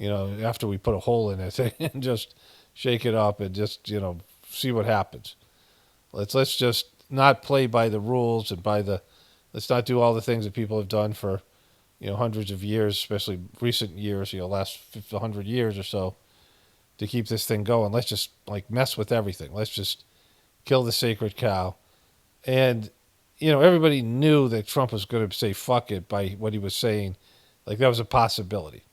after we put a hole in it and just shake it up and just, see what happens. Let's just not play by the rules and let's not do all the things that people have done for, hundreds of years, especially recent years, last 100 years or so to keep this thing going. Let's just mess with everything. Let's just kill the sacred cow. And, everybody knew that Trump was going to say fuck it by what he was saying. Like that was a possibility.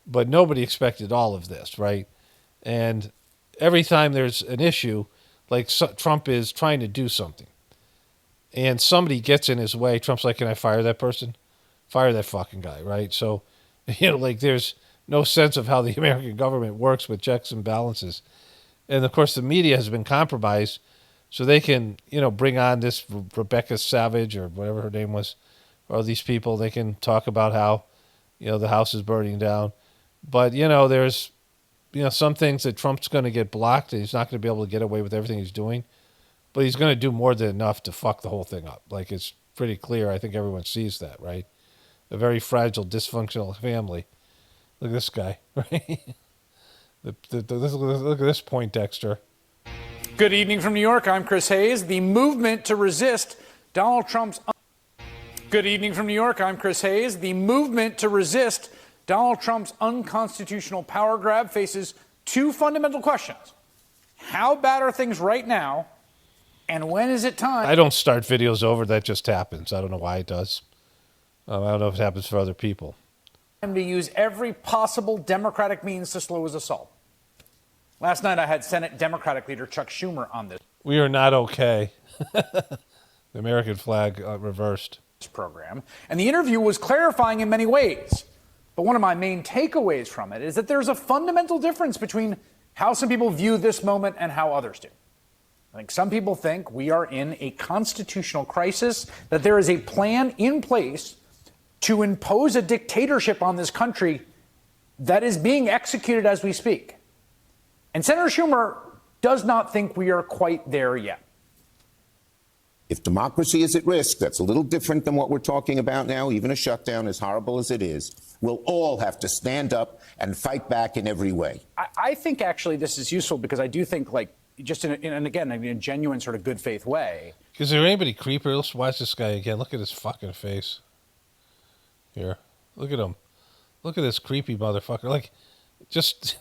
But nobody expected all of this, right? And every time there's an issue, Trump is trying to do something. And somebody gets in his way, Trump's like, can I fire that person? Fire that fucking guy, right? So, there's no sense of how the American government works with checks and balances. And, of course, the media has been compromised so they can, bring on this Rebecca Savage or whatever her name was, or these people. They can talk about how, the house is burning down. But, there's, some things that Trump's going to get blocked and he's not going to be able to get away with everything he's doing. But he's going to do more than enough to fuck the whole thing up. Like, it's pretty clear. I think everyone sees that, right? A very fragile, dysfunctional family. Look at this guy, right? Look at this Poindexter. Good evening from New York. I'm Chris Hayes. The movement to resist Donald Trump's... Good evening from New York. I'm Chris Hayes. The movement to resist Donald Trump's unconstitutional power grab faces two fundamental questions. How bad are things right now? And when is it time? I don't start videos over. That just happens. I don't know why it does. I don't know if it happens for other people. To use every possible Democratic means to slow his assault. Last night, I had Senate Democratic leader Chuck Schumer on this. We are not okay. The American flag reversed. Program. And the interview was clarifying in many ways. But one of my main takeaways from it is that there's a fundamental difference between how some people view this moment and how others do. I think some people think we are in a constitutional crisis, that there is a plan in place to impose a dictatorship on this country that is being executed as we speak. And Senator Schumer does not think we are quite there yet. If democracy is at risk, that's a little different than what we're talking about now, even a shutdown, as horrible as it is. We'll all have to stand up and fight back in every way. I think actually this is useful because I do think, like, just in a genuine sort of good faith way. Is there anybody creepier? Let's watch this guy again. Look at his fucking face. Here. Look at him. Look at this creepy motherfucker. Like, just,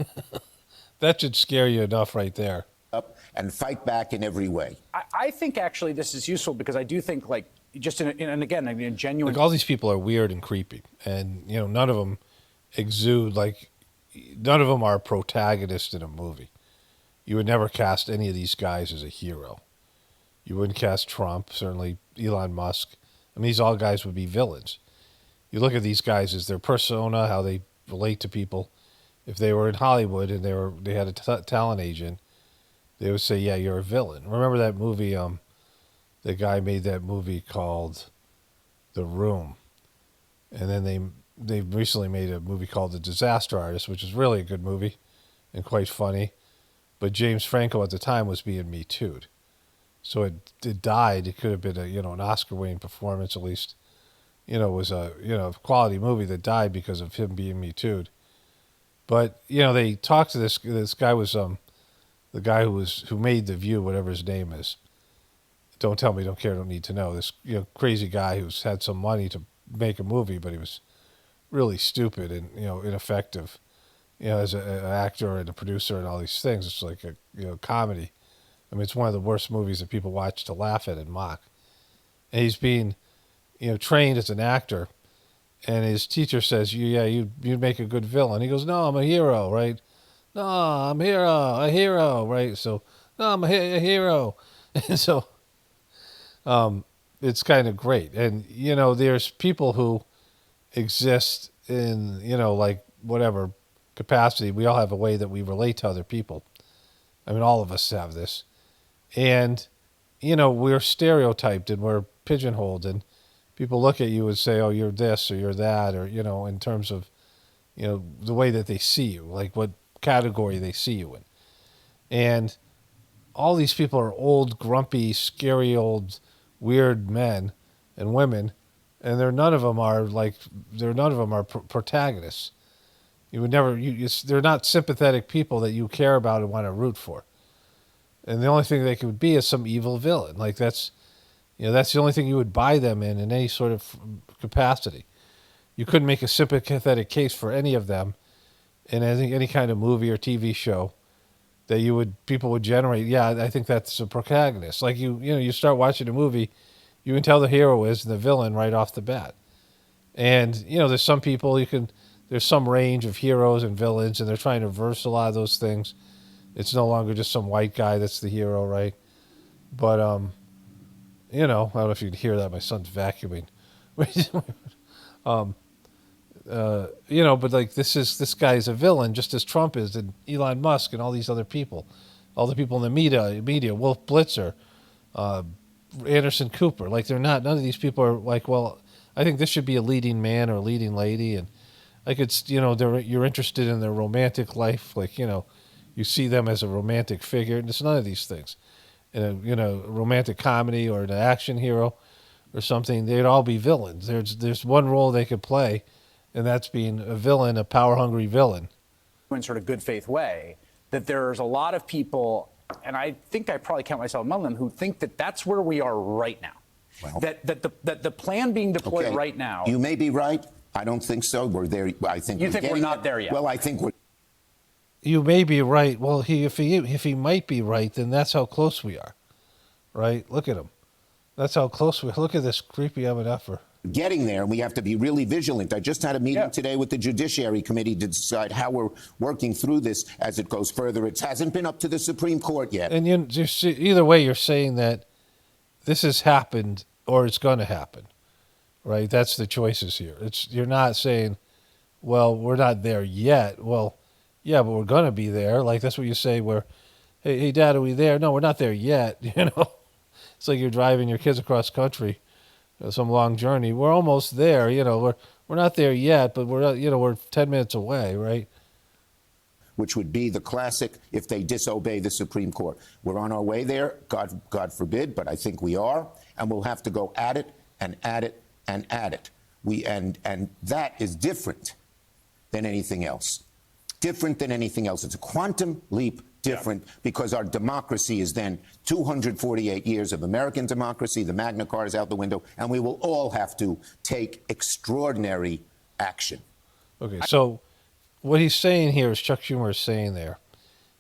that should scare you enough right there. Up and fight back in every way. I think actually this is useful because I do think, like, just in a genuine. Like, all these people are weird and creepy, and you know, none of them exude, like, none of them are protagonists in a movie. You would never cast any of these guys as a hero. You wouldn't cast Trump, certainly Elon Musk. I mean, these all guys would be villains. You look at these guys as their persona, how they relate to people. If they were in Hollywood and they had a talent agent, they would say, yeah, you're a villain. Remember that movie, the guy made that movie called The Room. And then they recently made a movie called The Disaster Artist, which is really a good movie and quite funny. But James Franco at the time was being Me Too'd. So it died. It could have been an Oscar-winning performance, at least. It was a quality movie that died because of him being Me Too'd. But they talked to this guy was the guy who made The View, whatever his name is. Don't tell me, don't care, don't need to know. This crazy guy who's had some money to make a movie, but he was really stupid and ineffective. As an actor and a producer and all these things, it's like a comedy. I mean, it's one of the worst movies that people watch to laugh at and mock. And he's being trained as an actor, and his teacher says, you'd make a good villain. He goes, no, I'm a hero, right? No, I'm a hero, right? So, no, I'm a hero. And so it's kind of great. And, there's people who exist in, like whatever capacity. We all have a way that we relate to other people. I mean, all of us have this. And, we're stereotyped and we're pigeonholed, and people look at you and say, oh, you're this or you're that, or, in terms of, the way that they see you, like what category they see you in. And all these people are old, grumpy, scary, old, weird men and women, and none of them are protagonists. You would never. They're not sympathetic people that you care about and want to root for. And the only thing they could be is some evil villain. Like that's the only thing you would buy them in any sort of capacity. You couldn't make a sympathetic case for any of them in any kind of movie or TV show that people would generate. Yeah, I think that's a protagonist. Like you start watching a movie, you can tell the hero is the villain right off the bat. And there's some people there's some range of heroes and villains, and they're trying to reverse a lot of those things. It's no longer just some white guy that's the hero, right? But I don't know if you can hear that. My son's vacuuming. But like this guy's a villain, just as Trump is, and Elon Musk, and all these other people, all the people in the media, Wolf Blitzer, Anderson Cooper. Like none of these people are like, well, I think this should be a leading man or a leading lady, and like it's you're interested in their romantic life, like you see them as a romantic figure, and it's none of these things. In a romantic comedy or an action hero or something, they'd all be villains. There's one role they could play, and that's being a villain, a power-hungry villain. In sort of good faith way, that there's a lot of people, and I think I probably count myself among them, who think that that's where we are right now. Well, that the plan being deployed right now. You may be right. I don't think so. We're there. I think you think we're not there yet. Well, I think we're. You may be right. Well, if he might be right, then that's how close we are, right? Look at him. That's how close we are. Look at this creepy MFer. getting there, and we have to be really vigilant. I just had a meeting today with the Judiciary Committee to decide how we're working through this as it goes further. It hasn't been up to the Supreme Court yet. And either way, you're saying that this has happened or it's going to happen, right? That's the choices here. You're not saying, well, we're not there yet. Well, yeah, but we're going to be there. Like, that's what you say where, hey, Dad, are we there? No, we're not there yet. It's like you're driving your kids across country, some long journey. We're almost there. We're not there yet, but we're 10 minutes away, right? Which would be the classic if they disobey the Supreme Court. We're on our way there, God forbid, but I think we are, and we'll have to go at it and at it and at it. And that is different than anything else. Different than anything else. It's a quantum leap different because our democracy is then 248 years of American democracy. The Magna Carta is out the window, and we will all have to take extraordinary action. Okay, so what he's saying here, is Chuck Schumer is saying there,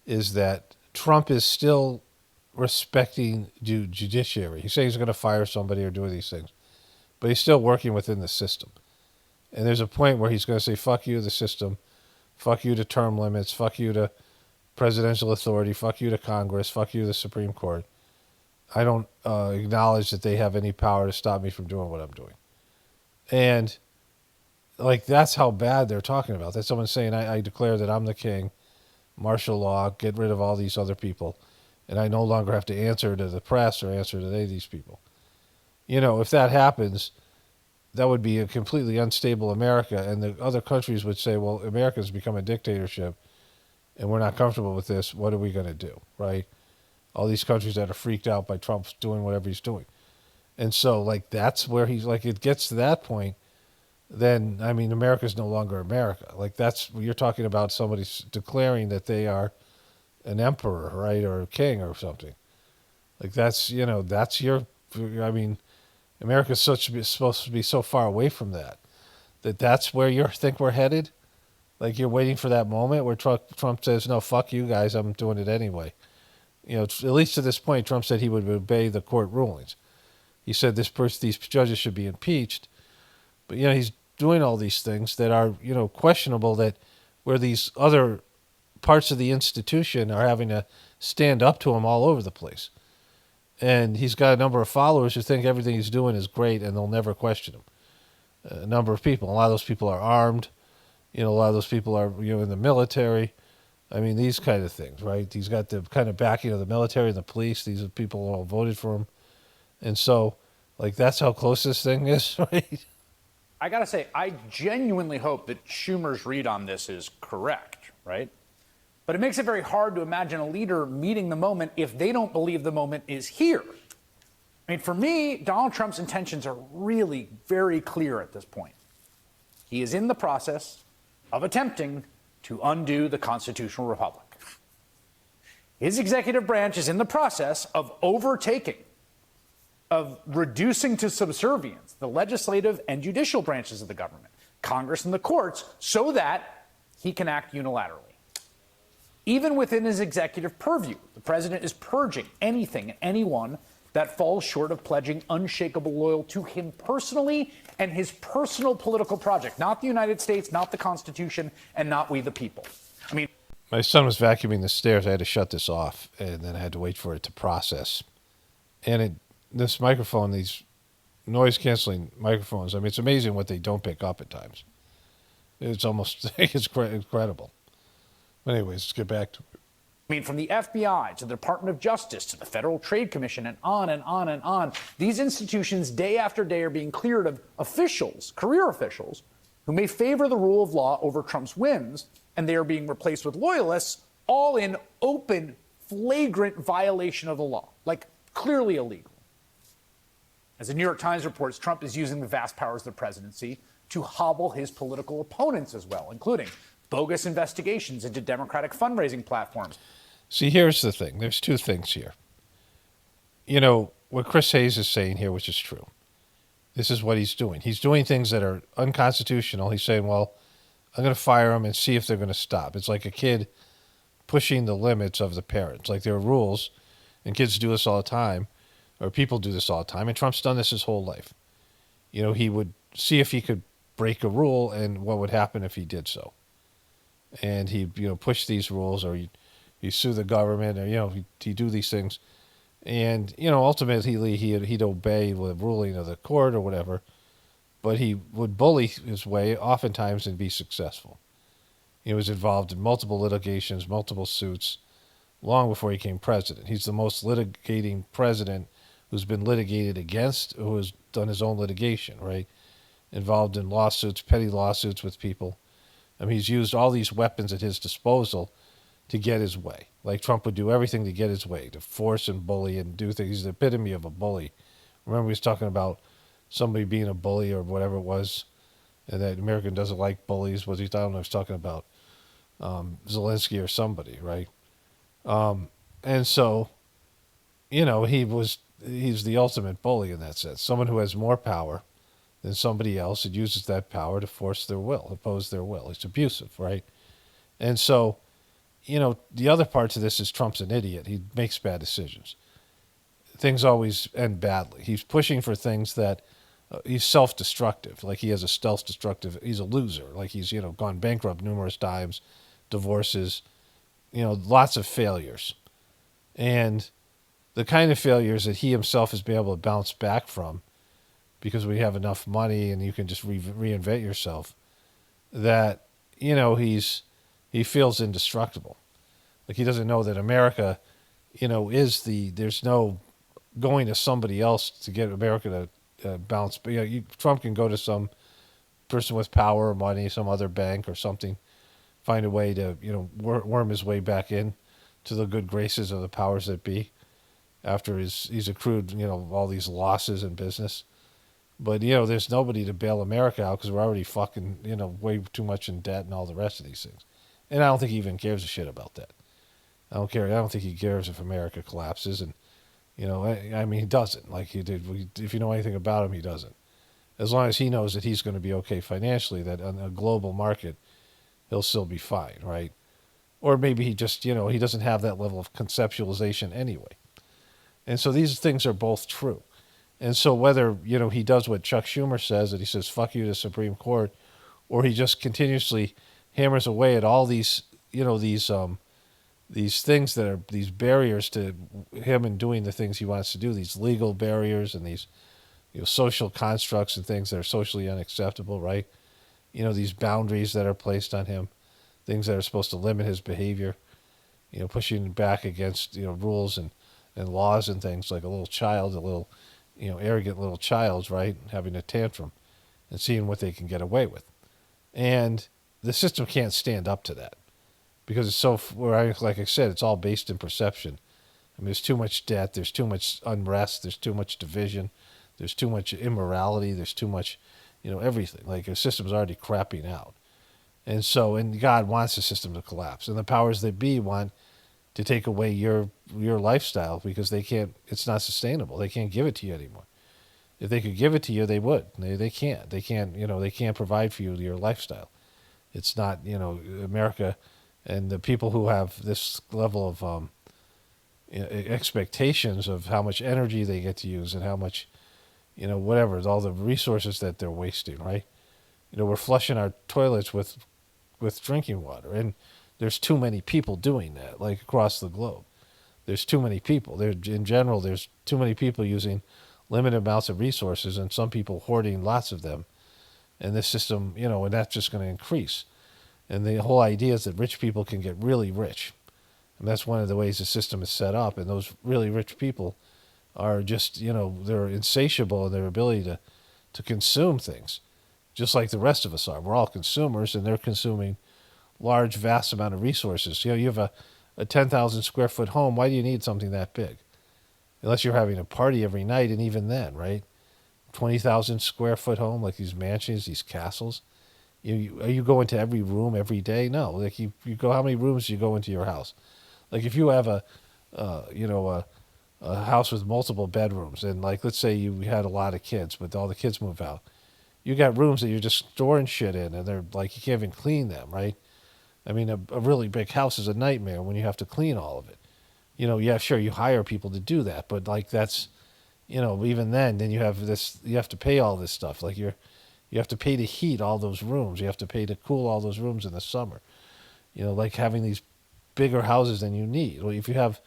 is that Trump is still respecting the judiciary. He's saying he's going to fire somebody or do these things, but he's still working within the system. And there's a point where he's going to say, fuck you to the system, fuck you to term limits, fuck you to presidential authority, fuck you to Congress, fuck you to the Supreme Court. I don't acknowledge that they have any power to stop me from doing what I'm doing. And like, that's how bad they're talking about. That's someone saying, I declare that I'm the king, martial law, get rid of all these other people, and I no longer have to answer to the press or answer to any of these people. If that happens, that would be a completely unstable America, and the other countries would say, well, America's become a dictatorship, and we're not comfortable with this. What are we going to do, right? All these countries that are freaked out by Trump doing whatever he's doing. And so, like, that's where he's, like, it gets to that point, then, I mean, America's no longer America. Like, that's, you're talking about somebody declaring that they are an emperor, right, or a king or something. Like, that's, that's your, I mean, America's supposed to be so far away from that that's where you think we're headed. Like, you're waiting for that moment where Trump says, no, fuck you guys, I'm doing it anyway. At least to this point, Trump said he would obey the court rulings. He said these judges should be impeached. But, he's doing all these things that are, questionable, that where these other parts of the institution are having to stand up to him all over the place. And he's got a number of followers who think everything he's doing is great and they'll never question him. A number of people. A lot of those people are armed. A lot of those people are, in the military. I mean, these kind of things, right? He's got the kind of backing of the military and the police. These are people who all voted for him. And so, like, that's how close this thing is, right? I got to say, I genuinely hope that Schumer's read on this is correct, right? But it makes it very hard to imagine a leader meeting the moment if they don't believe the moment is here. I mean, for me, Donald Trump's intentions are really very clear at this point. He is in the process of attempting to undo the constitutional republic. His executive branch is in the process of overtaking, of reducing to subservience the legislative and judicial branches of the government, Congress and the courts, so that he can act unilaterally. Even within his executive purview, the president is purging anything and anyone that falls short of pledging unshakable loyalty to him personally and his personal political project, not the United States, not the Constitution, and not we the people. I mean, my son was vacuuming the stairs. I had to shut this off, and then I had to wait for it to process. And this microphone, these noise-canceling microphones, I mean, it's amazing what they don't pick up at times. It's almost, it's incredible. But anyways, let's get back to it. I mean, from the FBI to the Department of Justice to the Federal Trade Commission and on and on and on, these institutions day after day are being cleared of officials, career officials, who may favor the rule of law over Trump's wins, and they are being replaced with loyalists, all in open, flagrant violation of the law, like clearly illegal. As the New York Times reports, Trump is using the vast powers of the presidency to hobble his political opponents as well, including bogus investigations into Democratic fundraising platforms. See, here's the thing. There's two things here. What Chris Hayes is saying here, which is true. This is what he's doing. He's doing things that are unconstitutional. He's saying, well, I'm going to fire them and see if they're going to stop. It's like a kid pushing the limits of the parents. Like, there are rules, and kids do this all the time, or people do this all the time, and Trump's done this his whole life. he would see if he could break a rule and what would happen if he did so. And he'd, push these rules, or he'd sue the government, or, he'd do these things. And, ultimately he'd obey the ruling of the court or whatever, but he would bully his way oftentimes and be successful. He was involved in multiple litigations, multiple suits, long before he became president. He's the most litigating president who's been litigated against, who has done his own litigation, right? Involved in lawsuits, petty lawsuits with people. I mean, he's used all these weapons at his disposal to get his way. Like Trump would do everything to get his way, to force and bully and do things. He's the epitome of a bully. Remember, he was talking about somebody being a bully or whatever it was, and that America doesn't like bullies. Was he? I don't know. He was talking about Zelensky or somebody, right? And so, he's the ultimate bully in that sense. Someone who has more power than somebody else and uses that power to force their will, oppose their will. It's abusive, right? And so, the other part to this is Trump's an idiot. He makes bad decisions. Things always end badly. He's pushing for things that he's self-destructive. Like he has a self-destructive, he's a loser. Like he's, gone bankrupt numerous times, divorces, lots of failures. And the kind of failures that he himself has been able to bounce back from, because we have enough money and you can just reinvent yourself, that, he feels indestructible. Like he doesn't know that America, there's no going to somebody else to get America to bounce. Trump can go to some person with power or money, some other bank or something, find a way to, worm his way back in to the good graces of the powers that be after he's accrued, all these losses in business. But, there's nobody to bail America out because we're already fucking, way too much in debt and all the rest of these things. And I don't think he even gives a shit about that. I don't care. I don't think he cares if America collapses. And, I mean, he doesn't. Like he did. If you know anything about him, he doesn't. As long as he knows that he's going to be okay financially, that on a global market, he'll still be fine, right? Or maybe he just, he doesn't have that level of conceptualization anyway. And so these things are both true. And so whether, he does what Chuck Schumer says, that he says, fuck you to the Supreme Court, or he just continuously hammers away at all these, these things that are these barriers to him and doing the things he wants to do, these legal barriers and these, social constructs and things that are socially unacceptable, right? These boundaries that are placed on him, things that are supposed to limit his behavior, pushing back against, rules and laws and things, like a little child, a little, arrogant little child, right? Having a tantrum and seeing what they can get away with. And the system can't stand up to that because it's so, like I said, it's all based in perception. I mean, there's too much debt, there's too much unrest, there's too much division, there's too much immorality, there's too much, everything. Like the system's already crapping out. And so, and God wants the system to collapse. And the powers that be want to take away your lifestyle because they can't, it's not sustainable. They can't give it to you anymore. If they could give it to you, they would. They can't. They can't, they can't provide for you your lifestyle. It's not, America and the people who have this level of expectations of how much energy they get to use and how much, whatever, all the resources that they're wasting, right? We're flushing our toilets with drinking water, and there's too many people doing that, like across the globe. There's too many people. In general, there's too many people using limited amounts of resources and some people hoarding lots of them. And this system, and that's just going to increase. And the whole idea is that rich people can get really rich. And that's one of the ways the system is set up. And those really rich people are just, they're insatiable in their ability to consume things, just like the rest of us are. We're all consumers, and they're consuming large, vast amount of resources. You have a 10,000 square foot home. Why do you need something that big? Unless you're having a party every night, and even then, right? 20,000 square foot home, like these mansions, these castles. Are you going to every room every day? No. Like you go, how many rooms do you go into your house? Like if you have a house with multiple bedrooms, and like let's say you had a lot of kids, but all the kids move out, you got rooms that you're just storing shit in, and they're like you can't even clean them, right? I mean, a really big house is a nightmare when you have to clean all of it. Yeah, sure, you hire people to do that, but like that's, even then you have you have to pay all this stuff. Like you have to pay to heat all those rooms. You have to pay to cool all those rooms in the summer. Like having these bigger houses than you need. Well, if you have,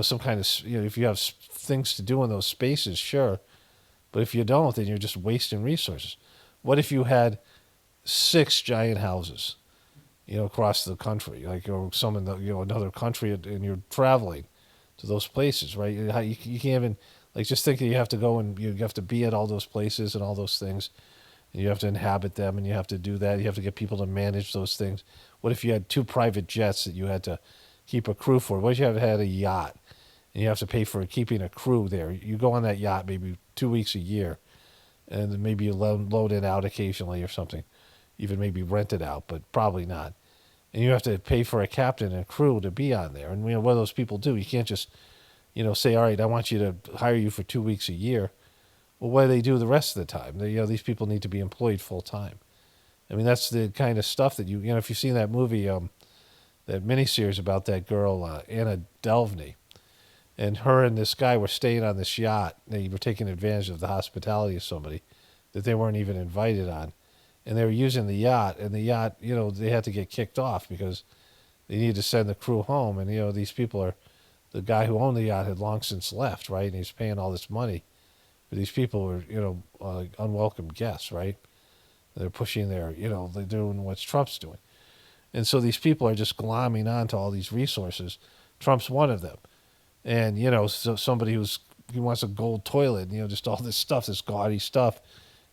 some kind of, if you have things to do in those spaces, sure. But if you don't, then you're just wasting resources. What if you had 6 giant houses, across the country, like, or some in the, another country, and you're traveling to those places, right? You can't even, like, just think that you have to go and you have to be at all those places and all those things, and you have to inhabit them, and you have to do that. You have to get people to manage those things. What if you had 2 private jets that you had to keep a crew for? What if you had a yacht, and you have to pay for keeping a crew there? You go on that yacht maybe 2 weeks a year, and then maybe you load it out occasionally or something, even maybe rent it out, but probably not. And you have to pay for a captain and crew to be on there. And what do those people do? You can't just, say, all right, I want you to hire you for 2 weeks a year. Well, what do they do the rest of the time? These people need to be employed full time. I mean, that's the kind of stuff that if you've seen that movie, that miniseries about that girl, Anna Delvey, and her and this guy were staying on this yacht. They were taking advantage of the hospitality of somebody that they weren't even invited on. And they were using the yacht, and the yacht, they had to get kicked off because they needed to send the crew home. And, these people the guy who owned the yacht had long since left, right? And he's paying all this money. But these people were, unwelcome guests, right? They're pushing they're doing what Trump's doing. And so these people are just glomming onto all these resources. Trump's one of them. And, so somebody he wants a gold toilet, just all this stuff, this gaudy stuff,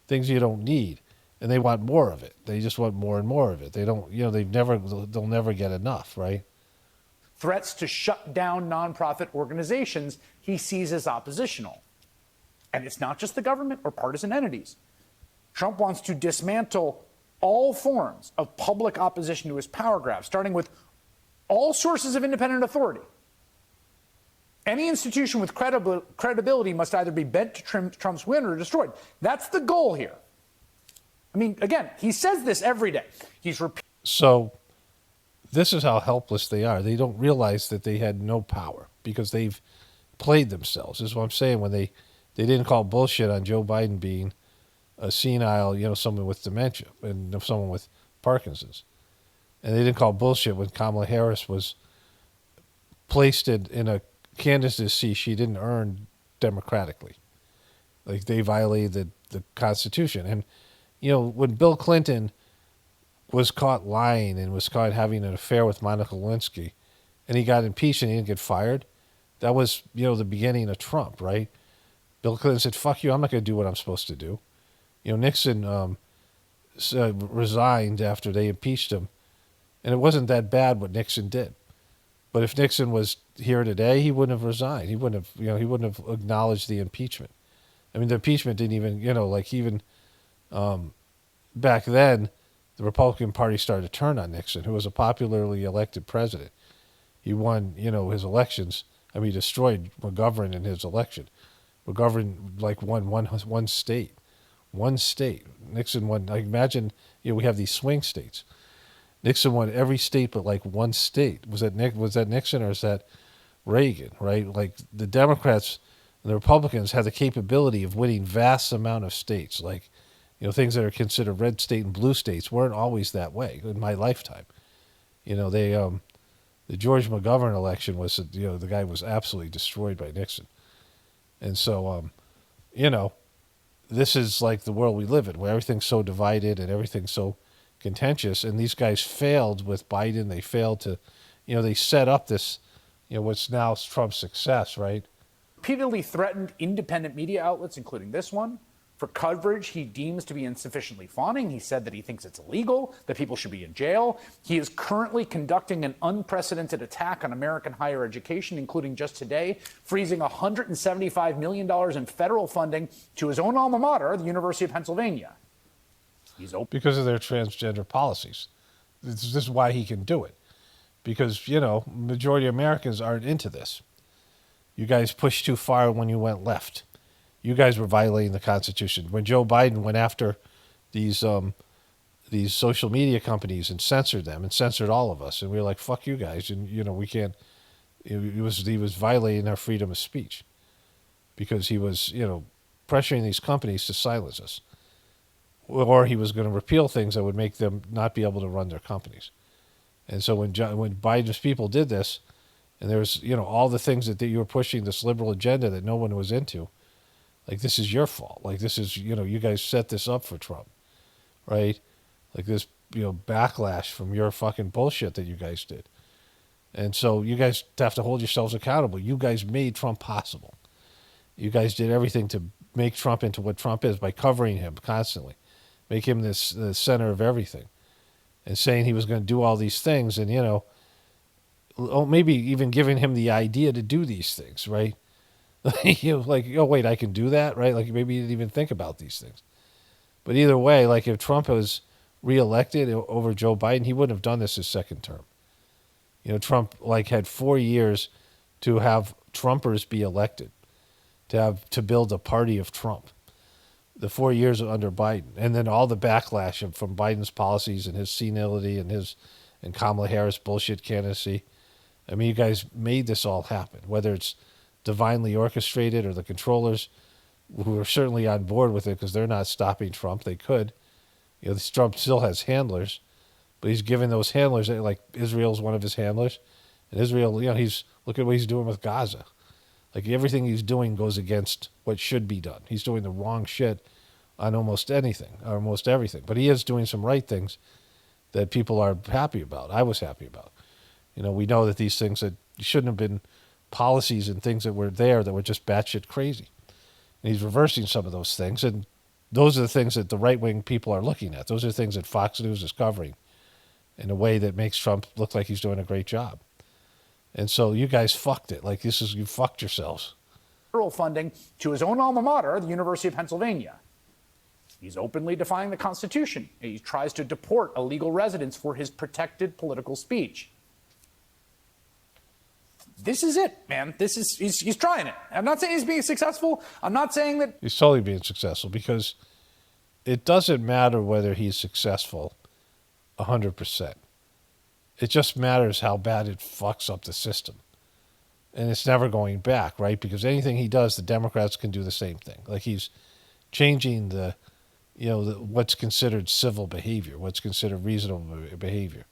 things you don't need. And they want more of it. They just want more and more of it. They don't, they'll never get enough, right? Threats to shut down nonprofit organizations he sees as oppositional. And it's not just the government or partisan entities. Trump wants to dismantle all forms of public opposition to his power grab, starting with all sources of independent authority. Any institution with credibility must either be bent to Trump's win or destroyed. That's the goal here. I mean, again, he says this every day. So this is how helpless they are. They don't realize that they had no power because they've played themselves. This is what I'm saying. When they didn't call bullshit on Joe Biden being a senile, someone with dementia and someone with Parkinson's. And they didn't call bullshit when Kamala Harris was placed in a candidacy she didn't earn democratically. Like, they violated the Constitution. And, when Bill Clinton was caught lying and was caught having an affair with Monica Lewinsky, and he got impeached and he didn't get fired, that was, the beginning of Trump, right? Bill Clinton said, fuck you, I'm not going to do what I'm supposed to do. Nixon resigned after they impeached him, and it wasn't that bad what Nixon did. But if Nixon was here today, he wouldn't have resigned. He wouldn't have, he wouldn't have acknowledged the impeachment. I mean, the impeachment didn't even, back then, the Republican Party started to turn on Nixon, who was a popularly elected president. He won, his elections. I mean, he destroyed McGovern in his election. McGovern, won one state. One state. Nixon won. Imagine, we have these swing states. Nixon won every state but one state. Was that Nixon or is that Reagan, right? Like, the Democrats and the Republicans had the capability of winning vast amount of states. Like, things that are considered red state and blue states weren't always that way in my lifetime. The George McGovern election was, the guy was absolutely destroyed by Nixon. And so, this is like the world we live in, where everything's so divided and everything's so contentious. And these guys failed with Biden. They failed to, they set up this, what's now Trump's success, right? Repeatedly threatened independent media outlets, including this one, for coverage he deems to be insufficiently fawning. He said that he thinks it's illegal, that people should be in jail. He is currently conducting an unprecedented attack on American higher education, including just today, freezing $175 million in federal funding to his own alma mater, the University of Pennsylvania. He's open. Because of their transgender policies. This is why he can do it. Because, majority of Americans aren't into this. You guys pushed too far when you went left. You guys were violating the Constitution. When Joe Biden went after these social media companies and censored them and censored all of us, and we were like, "Fuck you guys," and we can't. He was violating our freedom of speech. because he was, pressuring these companies to silence us. Or he was going to repeal things that would make them not be able to run their companies. And so when Biden's people did this, and there was, all the things that you were pushing, this liberal agenda that no one was into, like, this is your fault. Like, this is, you guys set this up for Trump, right? Like this, backlash from your fucking bullshit that you guys did. And so you guys have to hold yourselves accountable. You guys made Trump possible. You guys did everything to make Trump into what Trump is by covering him constantly, make him the center of everything, and saying he was going to do all these things, and maybe even giving him the idea to do these things, right? Like, oh wait, I can do that, right? Like maybe you didn't even think about these things. But either way, like if Trump was reelected over Joe Biden, he wouldn't have done this his second term. Trump had 4 years to have Trumpers be elected, to build a party of Trump. The 4 years under Biden, and then all the backlash from Biden's policies and his senility and Kamala Harris bullshit candidacy. I mean, you guys made this all happen, whether it's divinely orchestrated or the controllers who are certainly on board with it because they're not stopping Trump. They could. Trump still has handlers, but he's giving those handlers, like Israel's one of his handlers. And Israel, look at what he's doing with Gaza. Like everything he's doing goes against what should be done. He's doing the wrong shit on almost anything, or almost everything. But he is doing some right things that people are happy about. I was happy about. We know that these things that shouldn't have been policies and things that were there that were just batshit crazy. And he's reversing some of those things. And those are the things that the right-wing people are looking at. Those are the things that Fox News is covering in a way that makes Trump look like he's doing a great job. And so you guys fucked it. Like you fucked yourselves. Federal funding to his own alma mater, the University of Pennsylvania. He's openly defying the Constitution. He tries to deport illegal residents for his protected political speech. This is it, man. He's trying it. I'm not saying he's being successful. I'm not saying that he's totally being successful, because it doesn't matter whether he's successful 100%. It just matters how bad it fucks up the system. And it's never going back, right? Because anything he does, the Democrats can do the same thing. Like he's changing what's considered civil behavior, what's considered reasonable behavior.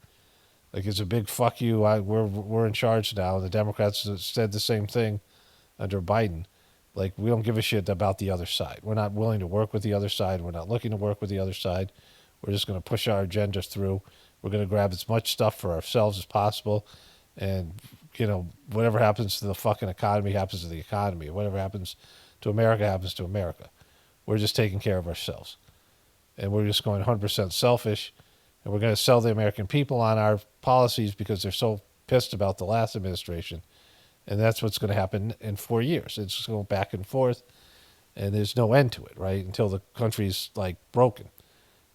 Like it's a big fuck you. We're in charge now. The Democrats said the same thing under Biden. Like we don't give a shit about the other side. We're not willing to work with the other side. We're not looking to work with the other side. We're just going to push our agendas through. We're going to grab as much stuff for ourselves as possible. And, whatever happens to the fucking economy happens to the economy. Whatever happens to America happens to America. We're just taking care of ourselves. And we're just going 100% selfish. And we're going to sell the American people on our policies because they're so pissed about the last administration. And that's what's going to happen in 4 years. It's just going back and forth. And there's no end to it, right? Until the country's broken.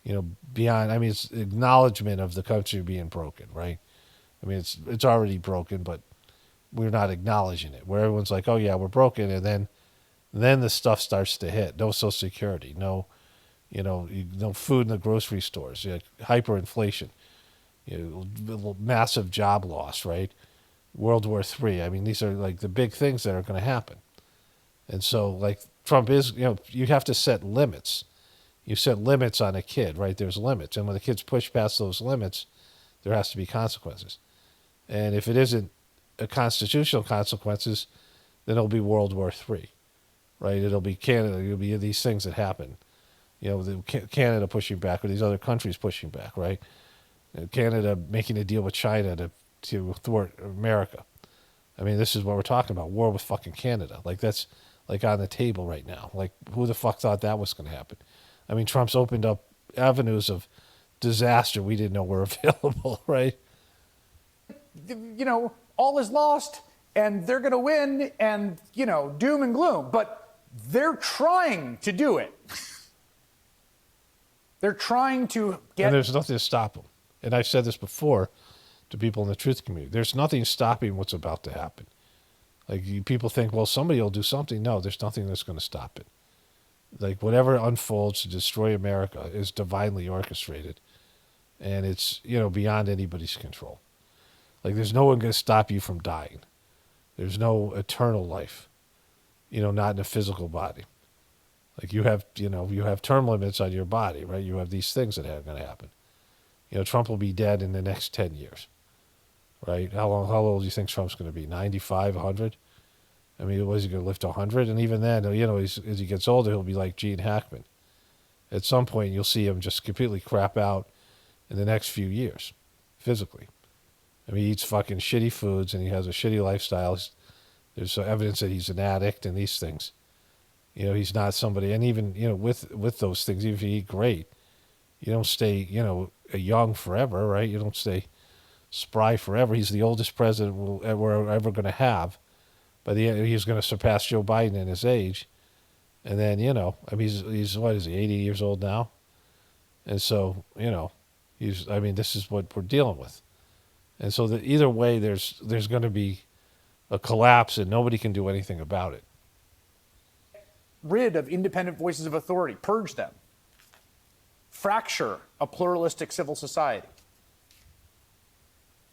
It's acknowledgement of the country being broken, right? I mean, it's already broken, but we're not acknowledging it. Where everyone's like, oh yeah, we're broken. And then the stuff starts to hit. No Social Security, no food in the grocery stores, hyperinflation, massive job loss, right? World War III. I mean, these are the big things that are going to happen. And so Trump is, you have to set limits. You set limits on a kid, right? There's limits. And when the kids push past those limits, there has to be consequences. And if it isn't a constitutional consequences, then it'll be World War III, right? It'll be Canada. It'll be these things that happen. Canada pushing back, or these other countries pushing back, right? Canada making a deal with China to thwart America. I mean, this is what we're talking about, war with fucking Canada. That's on the table right now. Who the fuck thought that was going to happen? I mean, Trump's opened up avenues of disaster we didn't know were available, right? All is lost and they're going to win and, doom and gloom. But they're trying to do it. They're trying to get... And there's nothing to stop them. And I've said this before to people in the truth community. There's nothing stopping what's about to happen. People think, well, somebody will do something. No, there's nothing that's going to stop it. Whatever unfolds to destroy America is divinely orchestrated. And it's, beyond anybody's control. There's no one going to stop you from dying. There's no eternal life. not in a physical body. Like you have term limits on your body, right? You have these things that are going to happen. Trump will be dead in the next 10 years, right? How old do you think Trump's going to be? 95, 100? I mean, was he going to live to 100? And even then, as he gets older, he'll be like Gene Hackman. At some point, you'll see him just completely crap out in the next few years, physically. I mean, he eats fucking shitty foods and he has a shitty lifestyle. There's evidence that he's an addict and these things. He's not somebody, and even, with those things, even if you eat great, you don't stay, young forever, right? You don't stay spry forever. He's the oldest president we're ever going to have. By the end, he's going to surpass Joe Biden in his age. And then, I mean, he's what is he, 80 years old now? And so, this is what we're dealing with. And so either way, there's going to be a collapse and nobody can do anything about it. Rid of independent voices of authority, purge them, fracture a pluralistic civil society.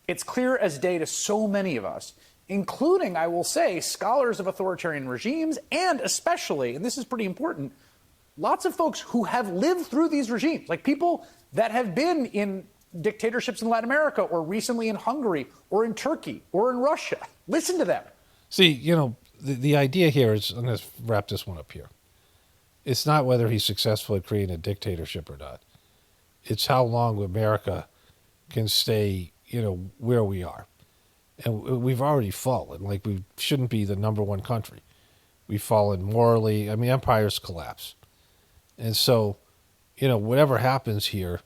It's clear as day to so many of us, including, I will say, scholars of authoritarian regimes, and especially, and this is pretty important, lots of folks who have lived through these regimes, like people that have been in dictatorships in Latin America or recently in Hungary or in Turkey or in Russia. Listen to them. See, the idea here is, I'm going to wrap this one up here. It's not whether he's successful at creating a dictatorship or not. It's how long America can stay, where we are. And we've already fallen. Like, we shouldn't be the number one country. We've fallen morally. I mean, empires collapse. And so, whatever happens here,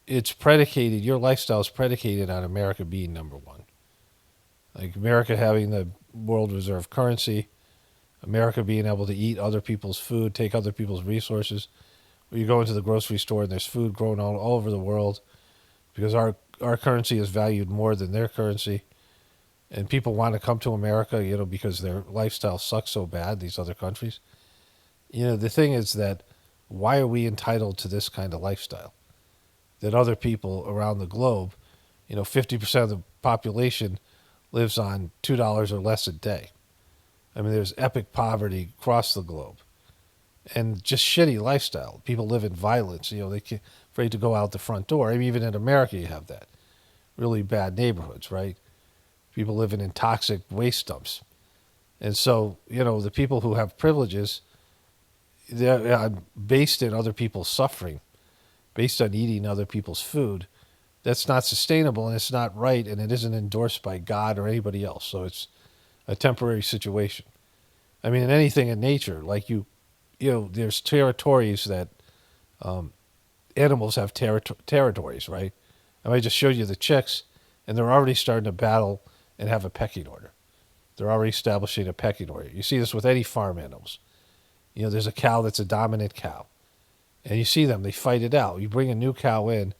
it's predicated, your lifestyle is predicated on America being number one. Like America having the world reserve currency, America being able to eat other people's food, take other people's resources. You go into the grocery store and there's food grown all over the world because our currency is valued more than their currency. And people want to come to America, because their lifestyle sucks so bad, these other countries. The thing is that why are we entitled to this kind of lifestyle? That other people around the globe, 50% of the population lives on $2 or less a day. I mean, there's epic poverty across the globe. And just shitty lifestyle. People live in violence. They're afraid to go out the front door. I mean, even in America, you have that. Really bad neighborhoods, right? People living in toxic waste dumps. And so, the people who have privileges, they're based in other people's suffering, based on eating other people's food. That's not sustainable, and it's not right, and it isn't endorsed by God or anybody else. So it's a temporary situation. I mean, in anything in nature, like there's territories that animals have territories, right? I just showed you the chicks, and they're already starting to battle and have a pecking order. They're already establishing a pecking order. You see this with any farm animals. There's a cow that's a dominant cow, and you see them, they fight it out. You bring a new cow in,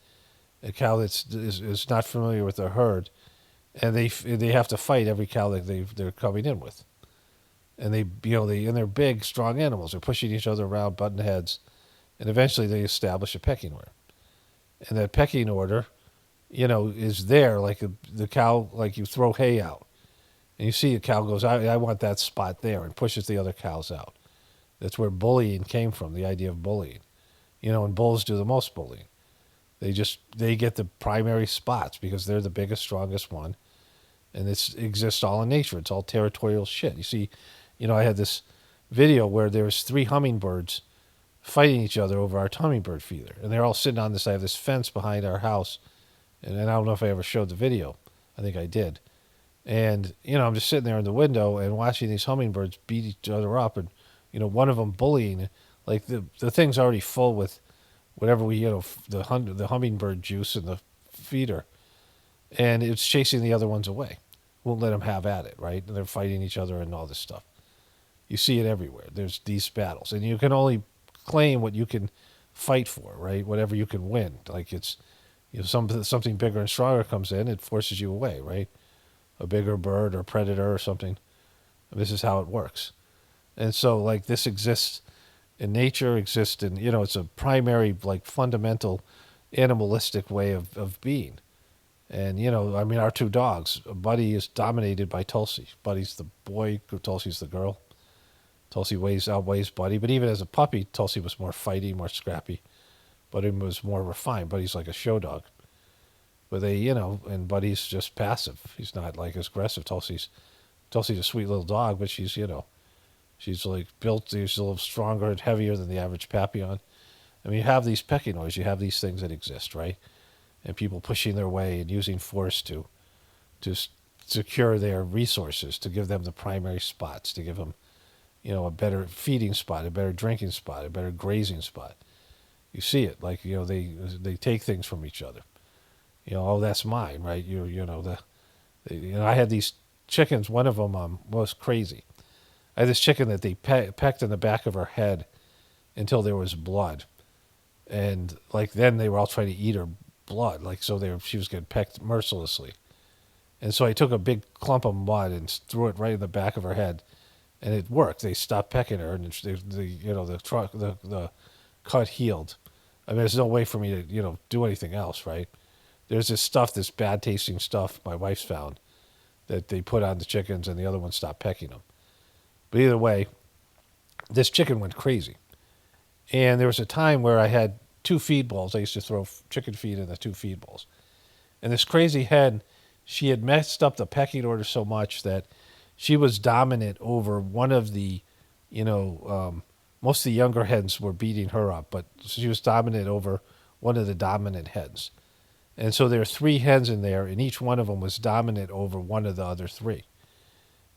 a cow that is not familiar with the herd, and they have to fight every cow that they're coming in with. And they're big, strong animals. They're pushing each other around, butting heads, and eventually they establish a pecking order. And that pecking order, is there like the cow, like you throw hay out, and you see a cow goes, I want that spot there, and pushes the other cows out. That's where bullying came from, the idea of bullying. And bulls do the most bullying. They get the primary spots because they're the biggest, strongest one. And it exists all in nature. It's all territorial shit. You see, I had this video where there was 3 hummingbirds fighting each other over our hummingbird feeder. And they're all sitting on this, I have this fence behind our house. And I don't know if I ever showed the video. I think I did. And, I'm just sitting there in the window and watching these hummingbirds beat each other up. And, one of them bullying, like the thing's already full with whatever the hummingbird juice in the feeder. And it's chasing the other ones away. Won't let them have at it, right? And they're fighting each other and all this stuff. You see it everywhere. There's these battles. And you can only claim what you can fight for, right? Whatever you can win. Like it's, something bigger and stronger comes in, it forces you away, right? A bigger bird or predator or something. This is how it works. And so, like, this exists in nature, exists in, it's a primary, like, fundamental animalistic way of being. And, our 2 dogs, Buddy is dominated by Tulsi. Buddy's the boy, Tulsi's the girl. Tulsi outweighs Buddy, but even as a puppy, Tulsi was more fighty, more scrappy. Buddy was more refined. Buddy's like a show dog. But they, and Buddy's just passive. He's not like as aggressive. Tulsi's a sweet little dog, but she's, she's like built, she's a little stronger and heavier than the average Papillon. I mean, you have these pecking orders, you have these things that exist, right? And people pushing their way and using force to secure their resources, to give them the primary spots, to give them, a better feeding spot, a better drinking spot, a better grazing spot. You see it, like, they take things from each other. Oh, that's mine, right? I had these chickens. One of them was crazy. I had this chicken that they pecked in the back of her head until there was blood, and like then they were all trying to eat her blood, like so she was getting pecked mercilessly. And so I took a big clump of mud and threw it right in the back of her head, and it worked. They stopped pecking her, and the cut healed. I mean, there's no way for me to do anything else, right? There's this stuff, this bad tasting stuff my wife's found that they put on the chickens, and the other one stopped pecking them. But either way, this chicken went crazy. And there was a time where I had 2 feed bowls. I used to throw chicken feed in the 2 feed bowls. And this crazy hen, she had messed up the pecking order so much that she was dominant over one of the, most of the younger hens were beating her up, but she was dominant over one of the dominant hens. And so there were 3 hens in there, and each one of them was dominant over one of the other 3.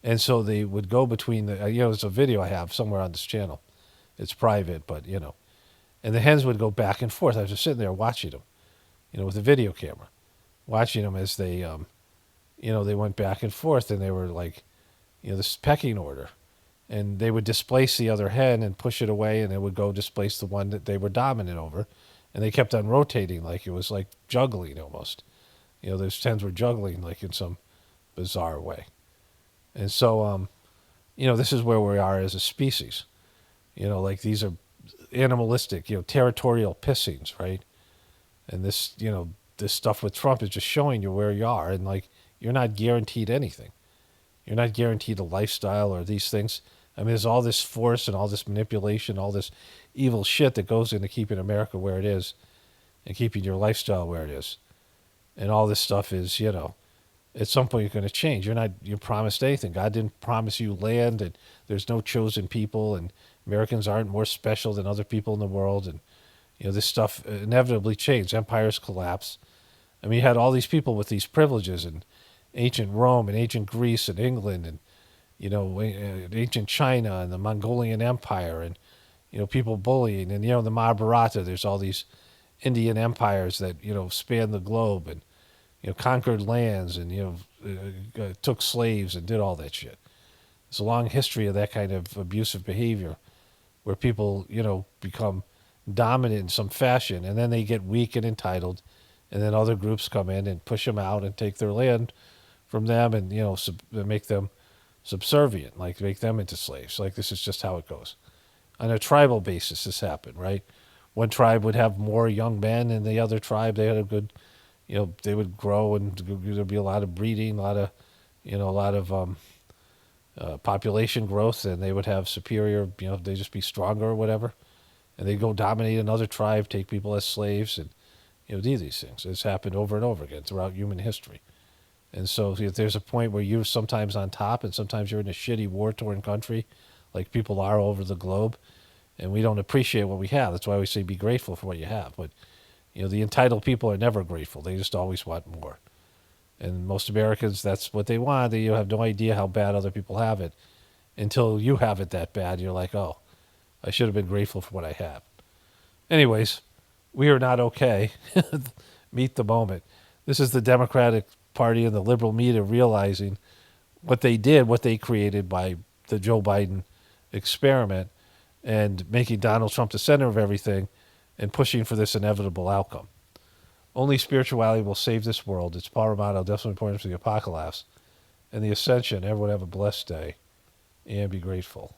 And so they would go between there's a video I have somewhere on this channel. It's private, but, and the hens would go back and forth. I was just sitting there watching them, with a video camera, watching them as they, they went back and forth, and they were like, this pecking order. And they would displace the other hen and push it away, and it would go displace the one that they were dominant over. And they kept on rotating like it was like juggling almost. Those hens were juggling like in some bizarre way. And so, this is where we are as a species. Like these are animalistic, territorial pissings, right? And this, this stuff with Trump is just showing you where you are. And like, you're not guaranteed anything. You're not guaranteed a lifestyle or these things. I mean, there's all this force and all this manipulation, all this evil shit that goes into keeping America where it is and keeping your lifestyle where it is. And all this stuff is, at some point you're going to change. You're promised anything. God didn't promise you land, and there's no chosen people, and Americans aren't more special than other people in the world. And, this stuff inevitably changed. Empires collapse. I mean, you had all these people with these privileges in ancient Rome and ancient Greece and England and, ancient China and the Mongolian Empire and, people bullying. And, the Mahabharata, there's all these Indian empires that, span the globe and, conquered lands and, took slaves and did all that shit. There's a long history of that kind of abusive behavior where people, become dominant in some fashion, and then they get weak and entitled, and then other groups come in and push them out and take their land from them and, make them subservient, like make them into slaves. Like this is just how it goes. On a tribal basis, this happened, right? One tribe would have more young men, and the other tribe, they had a good, they would grow, and there'd be a lot of breeding, a lot of population growth, and they would have superior, they'd just be stronger or whatever, and they'd go dominate another tribe, take people as slaves, and, do these things. It's happened over and over again throughout human history. And so if there's a point where you're sometimes on top and sometimes you're in a shitty war-torn country, like people are all over the globe, and we don't appreciate what we have. That's why we say be grateful for what you have. But, the entitled people are never grateful. They just always want more. And most Americans, that's what they want. You have no idea how bad other people have it until you have it that bad. You're like, oh, I should have been grateful for what I have. Anyways, we are not okay. Meet the moment. This is the Democratic Party and the liberal media realizing what they did, what they created by the Joe Biden experiment and making Donald Trump the center of everything and pushing for this inevitable outcome. Only spirituality will save this world. It's paramount, definitely important for the apocalypse and the ascension. Everyone have a blessed day and be grateful.